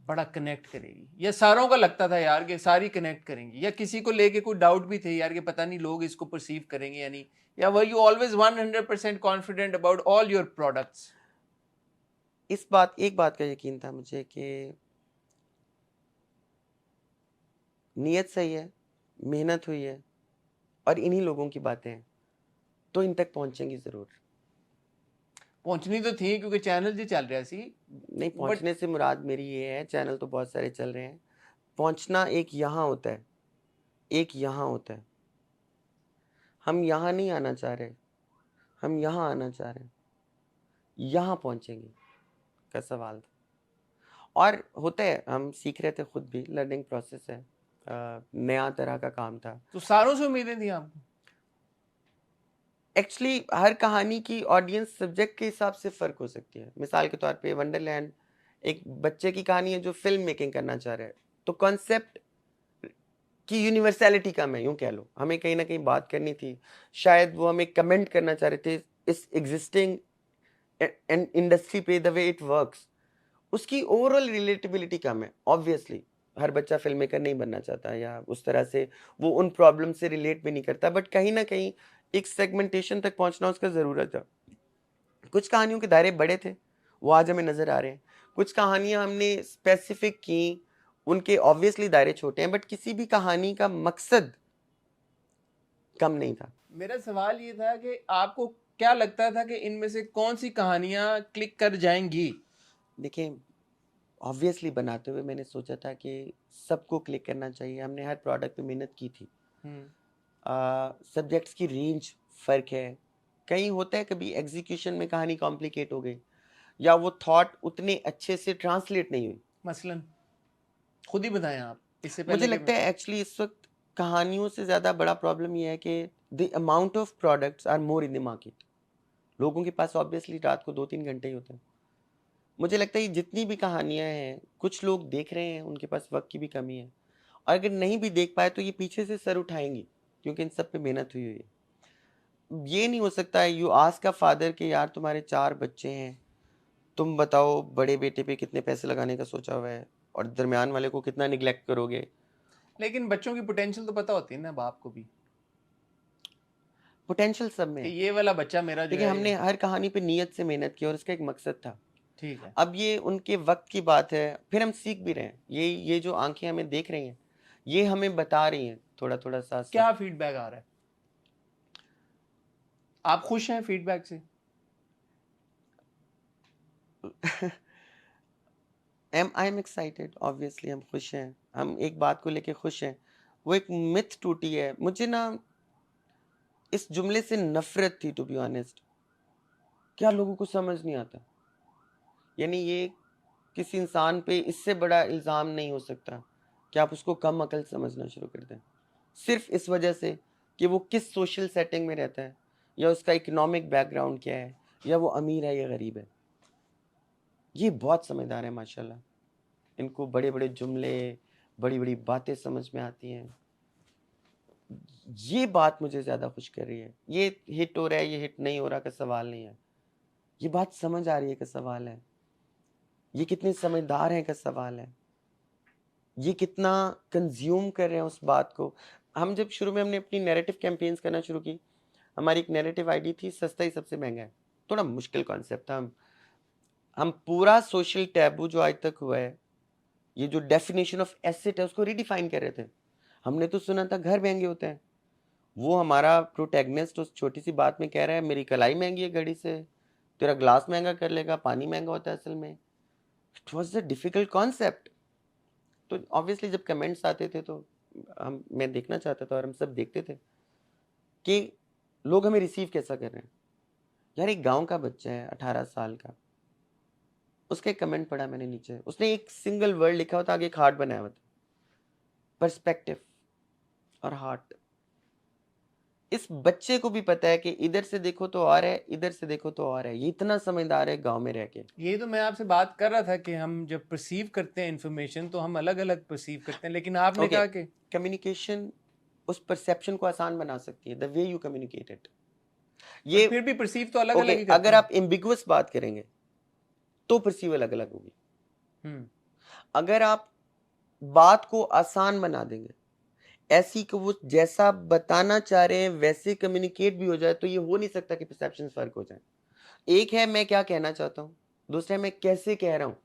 बड़ा कनेक्ट करेगी, या सारों का लगता था यार कि सारी कनेक्ट करेंगी, या किसी को लेके कोई डाउट भी थे यार कि पता नहीं लोग इसको परसीव करेंगे या नहीं, या were you always 100% confident about all your products? एक बात का यकीन था मुझे कि नीयत सही है, मेहनत हुई है, और इन्हीं लोगों की बातें हैं, तो इन तक पहुंचेंगी जरूर। पहुंचनी तो थी क्योंकि चैनल जी चल रहा सी। नहीं, पहुंचने से मुराद मेरी ये है, चैनल तो बहुत सारे चल रहे हैं, पहुंचना एक यहाँ होता है, एक यहाँ होता है। हम यहाँ नहीं आना चाह रहे, हम यहाँ आना चाह रहे हैं, यहाँ पहुंचेंगे का सवाल था। और होता है, हम सीख रहे थे, खुद भी लर्निंग प्रोसेस है, नया तरह का काम था। तो सारों से उम्मीदें थी आपको? एक्चुअली हर कहानी की ऑडियंस सब्जेक्ट के हिसाब से फ़र्क हो सकती है। मिसाल के तौर पे वंडरलैंड एक बच्चे की कहानी है जो फिल्म मेकिंग करना चाह रहा है, तो कॉन्सेप्ट की यूनिवर्सैलिटी कम है, यूं कह लो। हमें कहीं ना कहीं बात करनी थी, शायद वो हमें कमेंट करना चाह रहे थे इस एग्जिस्टिंग इंडस्ट्री पे, द वे इट वर्क्स। उसकी ओवरऑल रिलेटेबिलिटी कम है। ऑब्वियसली हर बच्चा फिल्म मेकर नहीं बनना चाहता, या उस तरह से वो उन प्रॉब्लम से रिलेट भी नहीं करता, बट कहीं ना कहीं एक सेगमेंटेशन तक पहुंचना उसका ज़रूरत है। कुछ कहानियों के दायरे बड़े थे, वो आज हमें नज़र आ रहे हैं। कुछ कहानियां हमने स्पेसिफिक की, उनके ऑब्वियसली दायरे छोटे हैं, बट किसी भी कहानी का मकसद कम नहीं था। मेरा सवाल ये था कि आपको क्या लगता था कि इनमें से कौन सी कहानियां क्लिक कर जाएंगी? देखिए, ऑब्वियसली बनाते हुए मैंने सोचा था कि सबको क्लिक करना चाहिए। हमने हर प्रोडक्ट पे मेहनत की थी। सब्जेक्ट्स की रेंज फ़र्क है, कहीं होता है कभी एग्जीक्यूशन में कहानी कॉम्प्लिकेट हो गई, या वो थॉट उतने अच्छे से ट्रांसलेट नहीं हुई। मसलन खुद ही बताएं आप, इससे मुझे पहले लगता है एक्चुअली इस वक्त कहानियों से ज़्यादा बड़ा प्रॉब्लम ये है कि the amount of products are more in the market. लोगों के पास ऑब्वियसली रात को 2-3 घंटे ही होते हैं। मुझे लगता है ये जितनी भी कहानियां हैं, कुछ लोग देख रहे हैं, उनके पास वक्त की भी कमी है, और अगर नहीं भी देख पाए तो ये पीछे से सर उठाएंगी, क्योंकि इन सब पे मेहनत हुई हुई है। ये नहीं हो सकता है यू आस्क का फादर कि यार तुम्हारे 4 बच्चे हैं, तुम बताओ बड़े बेटे पे कितने पैसे लगाने का सोचा हुआ है, और दरमियान वाले को कितना निगलेक्ट करोगे। लेकिन बच्चों की पोटेंशियल तो पता होती है ना बाप को भी, पोटेंशियल सब में कि है। ये वाला बच्चा मेरा जो देखिए, है हमने हर कहानी पे नियत से मेहनत की और उसका एक मकसद था। ठीक है। अब ये उनके वक्त की बात है, फिर हम सीख भी रहे हैं। ये जो आंखें हमें देख रही हैं, ये हमें बता रही हैं थोड़ा थोड़ा साथ साथ। क्या फीडबैक आ रहा है? आप खुश हैं फीडबैक से? आई एम एक्साइटेड, ऑब्वियसली हम खुश हैं। हम एक बात को लेके खुश हैं, वो एक मिथ टूटी है। मुझे ना इस जुमले से नफरत थी, टू बी ऑनेस्ट। क्या लोगों को समझ नहीं आता? यानी ये किसी इंसान पे इससे बड़ा इल्ज़ाम नहीं हो सकता कि आप उसको कम अकल समझना शुरू कर दें, सिर्फ इस वजह से कि वो किस सोशल सेटिंग में रहता है, या उसका इकोनॉमिक बैकग्राउंड क्या है, या वो अमीर है या गरीब है। ये बहुत समझदार है माशाल्लाह। इनको बड़े बड़े जुमले, बड़ी बड़ी बातें समझ में आती हैं। ये बात मुझे ज़्यादा खुश कर रही है। ये हिट हो रहा है, ये हिट नहीं हो रहा का सवाल नहीं है, ये बात समझ आ रही है का सवाल है, ये कितने समझदार हैं का सवाल है, ये कितना कंज्यूम कर रहे हैं उस बात को। हम जब शुरू में हमने अपनी नैरेटिव कैंपेन्स करना शुरू की, हमारी एक नैरेटिव आईडी थी, सस्ता ही सबसे महंगा है। थोड़ा मुश्किल कॉन्सेप्ट था। हम पूरा सोशल टैबू जो आज तक हुआ है, ये जो डेफिनेशन ऑफ एसेट है उसको रिडिफाइन कर रहे थे। हमने तो सुना था घर महंगे होते हैं, वो हमारा प्रोटैगनिस्ट उस छोटी सी बात में कह रहा है मेरी कलाई महंगी है घड़ी से, तेरा ग्लास महंगा कर लेगा, पानी महंगा होता है असल में। It was a difficult concept. तो ऑब्वियसली जब कमेंट्स आते थे तो मैं देखना चाहता था और हम सब देखते थे कि लोग हमें रिसीव कैसा कर रहे हैं। यार एक गांव का बच्चा है 18 साल का, उसका एक कमेंट पढ़ा मैंने नीचे, उसने एक सिंगल वर्ड लिखा हुआ था, आगे एक हार्ट बनाया हुआ था, पर्सपेक्टिव और हार्ट। इस बच्चे को भी पता है कि इधर से देखो तो और है, इधर से देखो तो और है। ये इतना समझदार है गांव में रह के। ये तो मैं आपसे बात कर रहा था कि हम जब परसीव करते हैं इन्फॉर्मेशन तो हम अलग अलग परसीव करते हैं, लेकिन आपने ओके, कहा कि कम्युनिकेशन उस परसेप्शन को आसान बना सकती है, the way you communicate it. पर ये फिर भी परसीव तो अलग ओके, अलग ही करते अगर हैं। आप एम्बिगुअस बात करेंगे तो परसीव अलग अलग होगी। हम्म अगर आप बात को आसान बना देंगे, ऐसी कि वो जैसा बताना चाह रहे हैं वैसे कम्युनिकेट भी हो जाए, तो ये हो नहीं सकता कि परसेप्शन फर्क हो जाए। एक है मैं क्या कहना चाहता हूं, दूसरा है मैं कैसे कह रहा हूं।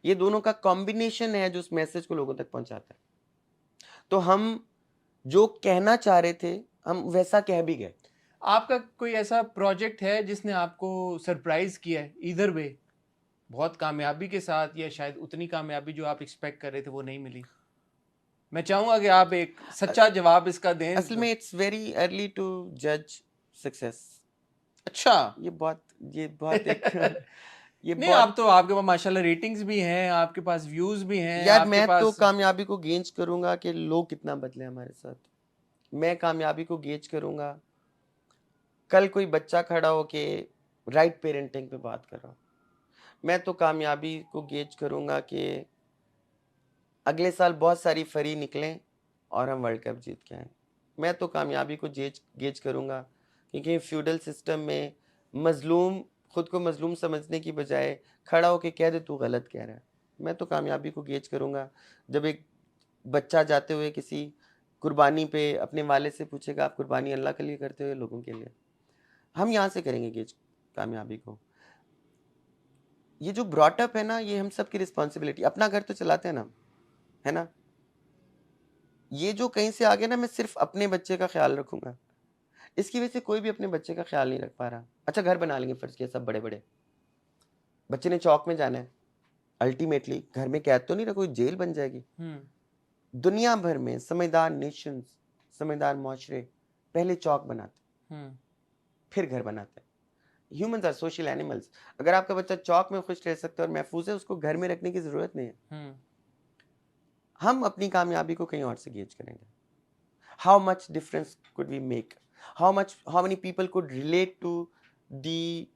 ये दोनों का कॉम्बिनेशन है जो उस मैसेज को लोगों तक पहुंचाता है। तो हम जो कहना चाह रहे थे हम वैसा कह भी गए। आपका कोई ऐसा प्रोजेक्ट है जिसने आपको सरप्राइज किया है इधर वे, बहुत कामयाबी के साथ, या शायद उतनी कामयाबी जो आप एक्सपेक्ट कर रहे थे वो नहीं मिली? मैं चाहूंगा कि आप एक सच्चा जवाब इसका दें। असल में इट्स वेरी अर्ली टू जज सक्सेस। अच्छा। ये बहुत एक ये नहीं, बहुत आप तो, आपके पास माशाल्लाह रेटिंग्स भी हैं, आपके पास व्यूज भी हैं, यार आपके मैं तो पास। कामयाबी को गेज करूंगा कि लोग कितना बदले हमारे साथ। मैं कामयाबी को गेज करूंगा, कल कोई बच्चा खड़ा हो के राइट पेरेंटिंग पे बात कर रहा हूँ। मैं तो कामयाबी को गेज करूंगा कि अगले साल बहुत सारी फरी निकलें और हम वर्ल्ड कप जीत के आए। मैं तो कामयाबी को गेज करूंगा क्योंकि फ्यूडल सिस्टम में मजलूम खुद को मजलूम समझने की बजाय खड़ा होके कह दे तू गलत कह रहा है। मैं तो कामयाबी को गेज करूंगा जब एक बच्चा जाते हुए किसी कुर्बानी पे अपने वाले से पूछेगा आप कुर्बानी अल्लाह के लिए करते हुए लोगों के लिए। हम यहाँ से करेंगे गेज कामयाबी को। ये जो ब्रॉटअप है ना, ये हम सब की रिस्पॉन्सिबिलिटी। अपना घर तो चलाते हैं ना, है ना। ये जो कहीं से आ गया ना, मैं सिर्फ अपने बच्चे का ख्याल रखूंगा, इसकी वजह से कोई भी अपने बच्चे का ख्याल नहीं रख पा रहा। अच्छा घर बना लेंगे फर्ज किया सब बड़े बड़े, बच्चे ने चौक में जाना है, अल्टीमेटली घर में कैद तो नहीं रहा, कोई जेल बन जाएगी। दुनिया भर में समझदार नेशंस, समझदार माशरे पहले चौक बनाते फिर घर बनाते हैं। Humans are social animals. अगर आपका बच्चा चौक में खुश रह सकता है और महफूज है, उसको घर में रखने की जरूरत नहीं है। हम अपनी कामयाबी को कहीं और से गेज करेंगे। How much difference could we make, how many people could relate to the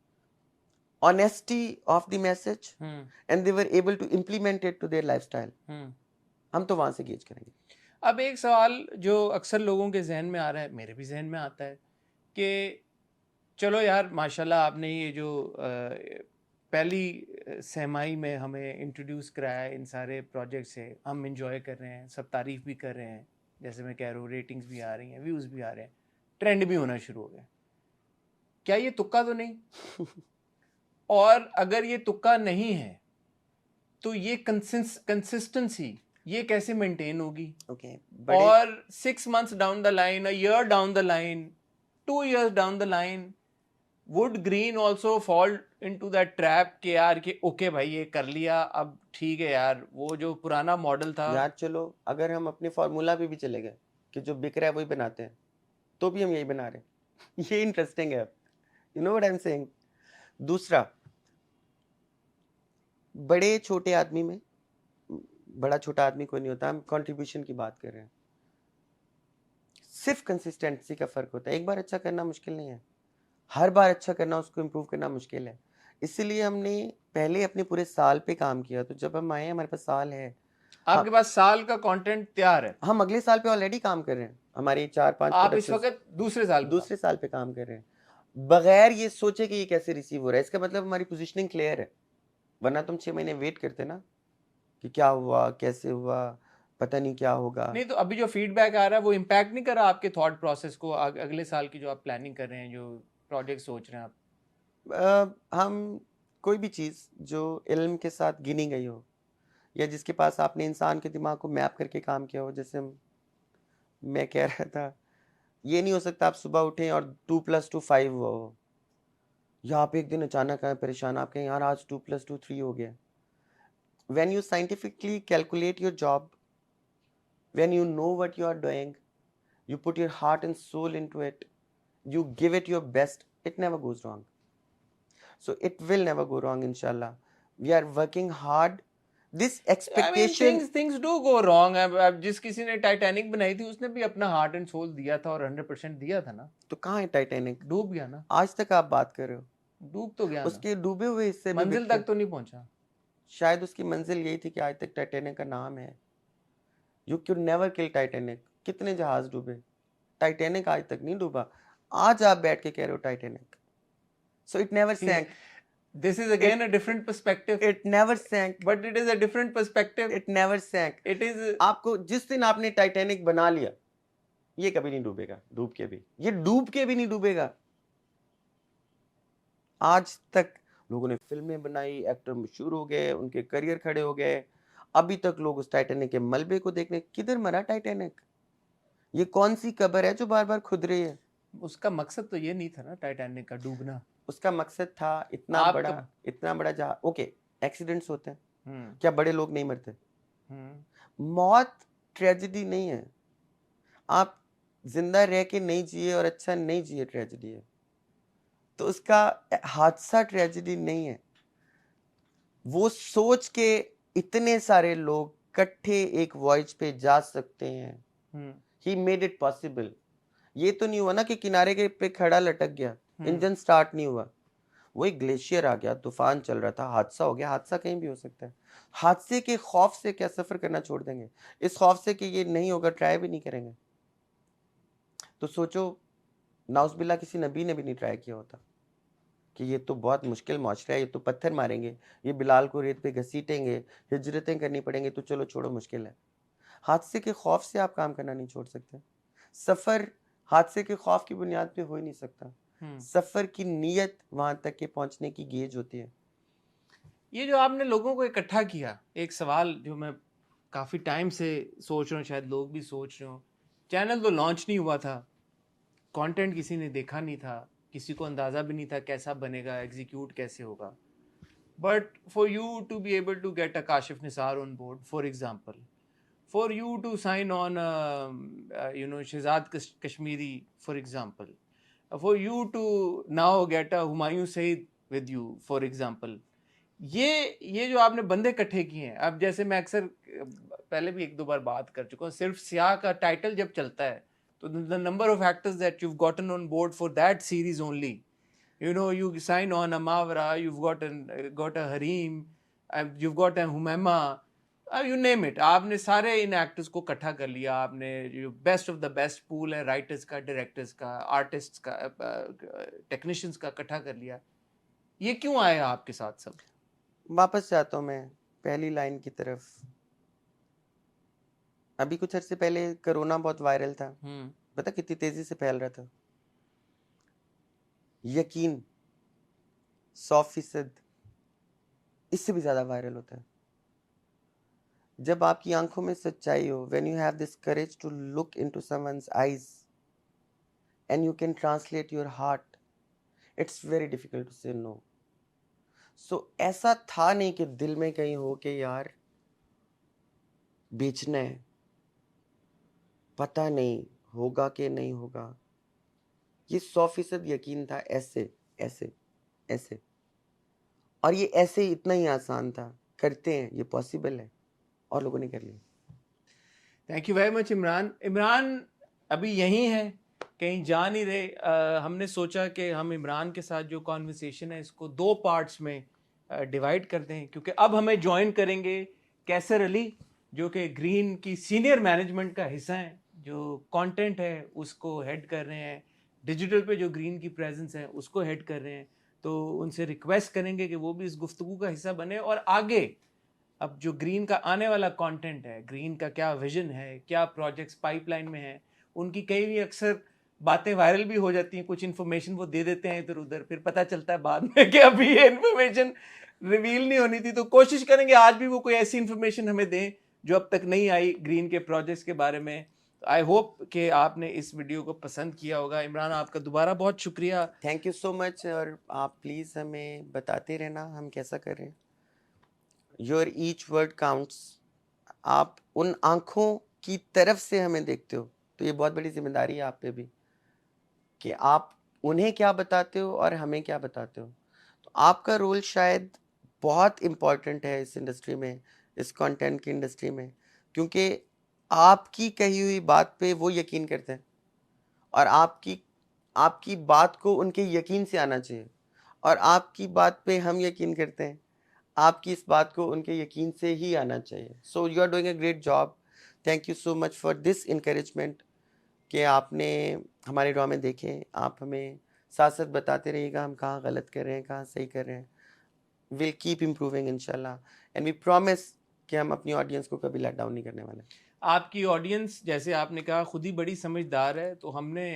honesty of the message and they were able to implement it to their lifestyle. हम तो वहां से गेज करेंगे। अब एक सवाल जो अक्सर लोगों के जहन में आ रहा है, मेरे भी जहन में आता है कि चलो यार माशाल्लाह आपने ये जो पहली सहमाई में हमें इंट्रोड्यूस कराया इन सारे प्रोजेक्ट से, हम इंजॉय कर रहे हैं, सब तारीफ भी कर रहे हैं, जैसे मैं कह रहा हूँ रेटिंग्स भी आ रही हैं, व्यूज़ भी आ रहे हैं, ट्रेंड भी होना शुरू हो गया। क्या ये तुक्का तो नहीं? और अगर ये तुक्का नहीं है तो ये कंसिस्टेंसी ये कैसे मेंटेन होगी? और 6 months down the line, a year down the line, 2 years down the line, would green also fall into that trap कि यार कि ओके भाई ये कर लिया, अब ठीक है यार, वो जो पुराना मॉडल था। यार चलो अगर हम अपने फॉर्मूला पे भी चले गए कि जो बिक रहा है वही बनाते हैं, तो भी हम यही बना रहे हैं। ये इंटरेस्टिंग है। You know what I am saying. दूसरा, बड़े छोटे आदमी में बड़ा छोटा आदमी कोई नहीं होता, हम कंट्रीब्यूशन की बात कर रहे हैं। सिर्फ कंसिस्टेंसी का फर्क होता है। एक बार अच्छा करना मुश्किल नहीं है, हर बार अच्छा करना, उसको इम्प्रूव करना मुश्किल है। इसीलिए हमने पहले अपने पूरे साल पे काम किया, तो जब हम आए हमारे पास साल है। आपके पास साल का कंटेंट तैयार है? हम अगले साल पे ऑलरेडी काम कर रहे हैं। हमारी 4-5 आप इस वक्त दूसरे साल पे काम कर रहे हैं, बगैर ये सोचे कि ये कैसे रिसीव हो रहा है। इसका मतलब हमारी पोजीशनिंग क्लियर है। वरना तुम 6 महीने वेट करते ना कि क्या हुआ, कैसे हुआ, पता नहीं क्या होगा। नहीं तो अभी जो फीडबैक आ रहा है वो इम्पैक्ट नहीं कर रहा आपके थॉट प्रोसेस को, अगले साल की जो आप प्लानिंग कर रहे हैं, जो प्रोजेक्ट सोच रहे हैं आप? हम कोई भी चीज़ जो इल्म के साथ गिनी गई हो या जिसके पास आपने इंसान के दिमाग को मैप करके काम किया हो, जैसे मैं कह रहा था, ये नहीं हो सकता आप सुबह उठें और 2+2 5 हुआ हो, या आप एक दिन अचानक आए परेशान, आप कहें यार आज 2+2 3 हो गया। When you scientifically calculate your job, when you know what you are doing, you put your heart and soul into it, you give it your best, it never goes wrong. So it will never go wrong, inshallah. We are working hard. This I mean, expectation, things do go wrong. अब जिस किसी ने Titanic बनाई थी उसने भी अपना heart and soul दिया था और 100% दिया था ना, तो कहाँ है टाइटैनिक? डूब गया ना, आज तक आप बात कर रहे हो, डूब तो गया ना, उसके डूबे हुए हिस्से भी मंजिल बिकते तक तो नहीं पहुंचा। शायद उसकी मंजिल यही थी कि आज तक टाइटैनिक का नाम है। You can never kill Titanic. कितने जहाज डूबे, टाइटैनिक आज तक नहीं डूबा। आज आप बैठ के कह रहे हो Titanic, so it never sank. This is again a different perspective, it never sank, but it is a different perspective. It never sank. It is आपको जिस दिन आपने टाइटैनिक बना लिया, ये कभी नहीं डूबेगा, डूब के भी, ये डूब के भी नहीं डूबेगा। आज तक लोगों ने फिल्में बनाई, एक्टर मशहूर हो गए, उनके करियर खड़े हो गए, अभी तक लोग उस टाइटैनिक के मलबे को देखने, किधर मरा टाइटैनिक? ये कौन सी कब्र है जो बार बार खुद रही है? उसका मकसद तो ये नहीं था ना टाइटैनिक का डूबना। उसका मकसद था इतना आप बड़ा जहाज। ओके, एक्सीडेंट्स होते हैं, हम्म क्या बड़े लोग नहीं मरते? हम्म मौत ट्रेजेडी नहीं है। आप जिंदा रह के नहीं जिए और अच्छा नहीं जिए, ट्रेजेडी है। तो उसका हादसा ट्रेजेडी नहीं है। वो सोच के इतने सारे लोग इकट्ठे एक वॉयज पे जा सकते हैं, ही मेड इट पॉसिबल। ये तो नहीं हुआ ना कि किनारे के पे खड़ा लटक गया, इंजन स्टार्ट नहीं हुआ, वो एक ग्लेशियर आ गया, तूफान चल रहा था, हादसा हो गया। हादसा कहीं भी हो सकता है। हादसे के खौफ से क्या सफर करना छोड़ देंगे? इस खौफ से कि ये नहीं होगा, ट्राई भी नहीं करेंगे। तो सोचो, नाउज़बिल्ला किसी नबी ने भी नहीं ट्राई किया होता कि ये तो बहुत मुश्किल माशरा है, ये तो पत्थर मारेंगे, ये बिलाल को रेत पे घसीटेंगे, हिजरतें करनी पड़ेंगे, तो चलो छोड़ो, मुश्किल है। हादसे के खौफ से आप काम करना नहीं छोड़ सकते। सफर हादसे के खौफ की बुनियाद पे हो ही नहीं सकता। सफर की नीयत वहां तक के पहुंचने की गेज होती है। ये जो आपने लोगों को इकट्ठा किया, एक सवाल जो मैं काफ़ी टाइम से सोच रहा हूँ, शायद लोग भी सोच रहे हो, चैनल तो लॉन्च नहीं हुआ था, कंटेंट किसी ने देखा नहीं था, किसी को अंदाज़ा भी नहीं था कैसा बनेगा, एग्जीक्यूट कैसे होगा, but for you to be able to get a Kashif Nisar on board, for example, for you to sign on Shehzad Kashmiri, for example, for you to now get a Humayun Saeed with you, for example, ये जो आपने बंदे इकट्ठे किए हैं, अब जैसे मैं अक्सर पहले भी एक दो बार बात कर चुका हूँ, सिर्फ सियाह का टाइटल जब चलता है तो the number of actors that you've gotten on board for that series only, you sign on a Mawra, you've got a Hareem, you've got a Humaima, you name it, आपने सारे इन एक्टर्स को इकट्ठा कर लिया, आपने जो best of the best pool है writers का, डायरेक्टर्स का, आर्टिस्ट्स का, टेक्नीशियंस का इकट्ठा कर लिया, ये क्यों आया आपके साथ सब? वापस जाता हूँ मैं पहली लाइन की तरफ। अभी कुछ अर्से पहले कोरोना बहुत वायरल था, पता कितनी तेजी से फैल रहा था? यकीन 100% इससे भी ज्यादा वायरल होता है जब आपकी आंखों में सच्चाई हो। When you have this courage to look into someone's eyes and you can translate your heart, it's very difficult to say no. सो ऐसा था नहीं कि दिल में कहीं हो के यार बेचना है, पता नहीं होगा कि नहीं होगा। ये 100% यकीन था, ऐसे ऐसे ऐसे, और ये ऐसे इतना ही आसान था, करते हैं, ये पॉसिबल है, और लोगों ने कर लिया। Thank you very much Imran. Imran अभी यहीं है, कहीं जा नहीं रहे। हमने सोचा कि हम इमरान के साथ जो कॉन्वर्सेशन है इसको 2 पार्ट्स में डिवाइड कर दें, क्योंकि अब हमें ज्वाइन करेंगे कैसर अली, जो कि ग्रीन की सीनियर मैनेजमेंट का हिस्सा हैं, जो कंटेंट है उसको हेड कर रहे हैं, डिजिटल पे जो ग्रीन की प्रेजेंस है उसको हेड कर रहे हैं। तो उनसे रिक्वेस्ट करेंगे कि वो भी इस गुफ्तगू का हिस्सा बने, और आगे अब जो ग्रीन का आने वाला कंटेंट है, ग्रीन का क्या विजन है, क्या प्रोजेक्ट्स पाइपलाइन में है, उनकी कई भी अक्सर बातें वायरल भी हो जाती हैं, कुछ इन्फॉर्मेशन वो दे देते हैं इधर उधर, फिर पता चलता है बाद में कि अभी ये इन्फॉर्मेशन रिवील नहीं होनी थी। तो कोशिश करेंगे आज भी वो कोई ऐसी इन्फॉर्मेशन हमें दें जो अब तक नहीं आई ग्रीन के प्रोजेक्ट्स के बारे में। आई होप कि आपने इस वीडियो को पसंद किया होगा। इमरान, आपका दोबारा बहुत शुक्रिया। थैंक यू सो मच, और आप प्लीज़ हमें बताते रहना हम कैसा कर रहे हैं। Your each word counts. आप उन आंखों की तरफ से हमें देखते हो, तो ये बहुत बड़ी जिम्मेदारी है आप पे भी, कि आप उन्हें क्या बताते हो और हमें क्या बताते हो। तो आपका रोल शायद बहुत इम्पॉर्टेंट है इस इंडस्ट्री में, इस कंटेंट की इंडस्ट्री में, क्योंकि आपकी कही हुई बात पे वो यकीन करते हैं, और आपकी बात को उनके यकीन से आना चाहिए, और आपकी बात पे हम यकीन करते हैं, आपकी इस बात को उनके यकीन से ही आना चाहिए। So you are doing a great job. Thank you so much for this encouragement कि आपने हमारे ड्रामे देखे। आप हमें साथ साथ बताते रहिएगा हम कहाँ गलत कर रहे हैं, कहाँ सही कर रहे हैं। विल कीप इम्प्रूविंग इंशाल्लाह, एंड वी प्रॉमिस कि हम अपनी ऑडियंस को कभी लेट डाउन नहीं करने वाले। आपकी ऑडियंस, जैसे आपने कहा, खुद ही बड़ी समझदार है, तो हमने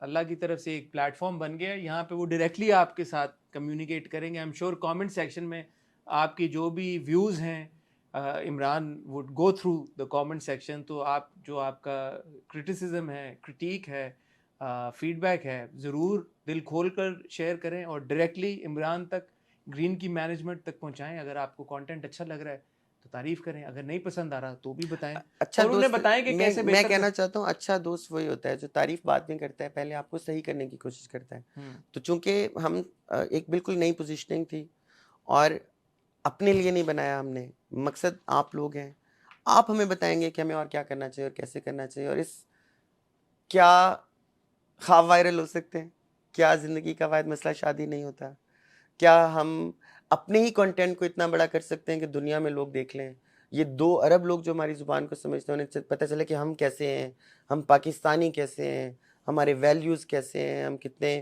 अल्लाह की तरफ से एक प्लेटफॉर्म बन गया यहाँ पे, वो डायरेक्टली आपके साथ कम्युनिकेट करेंगे। I am sure comment section में आपकी जो भी व्यूज़ हैं, Imran would go through the comment section, तो आप जो आपका क्रिटिसिज्म है, क्रिटिक है, फीडबैक है, ज़रूर दिल खोल कर शेयर करें और डायरेक्टली इमरान तक, ग्रीन की मैनेजमेंट तक पहुँचाएँ। अगर आपको कंटेंट अच्छा लग रहा है तो तारीफ़ करें, अगर नहीं पसंद आ रहा तो भी बताएं, अच्छा और उन्हें दोस्त, बताएं कि कैसे मैं बेहतर कहना चाहता हूँ, अच्छा दोस्त वही होता है जो तारीफ बाद में करता है, पहले आपको सही करने की कोशिश करता है। तो चूंकि हम एक बिल्कुल नई पोजीशनिंग थी, और अपने लिए नहीं बनाया हमने, मकसद आप लोग हैं। आप हमें बताएंगे कि हमें और क्या करना चाहिए और कैसे करना चाहिए, और इस क्या ख्वाब वायरल हो सकते हैं, क्या ज़िंदगी का वाहिद मसला शादी नहीं होता, क्या हम अपने ही कंटेंट को इतना बड़ा कर सकते हैं कि दुनिया में लोग देख लें। ये 2 अरब लोग जो हमारी ज़ुबान को समझते हैं, उन्हें पता चले कि हम कैसे हैं, हम पाकिस्तानी कैसे हैं, हमारे वैल्यूज़ कैसे हैं, हम कितने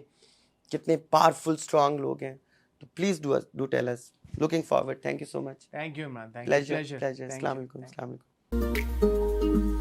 कितने पावरफुल स्ट्रांग लोग हैं। तो please do tell us. Looking forward. Thank you so much. Thank you Imran, thank you, pleasure pleasure, pleasure. Thank अस्सलाम यू, वालेकुम, थैंक अस्सलाम वालेकुम।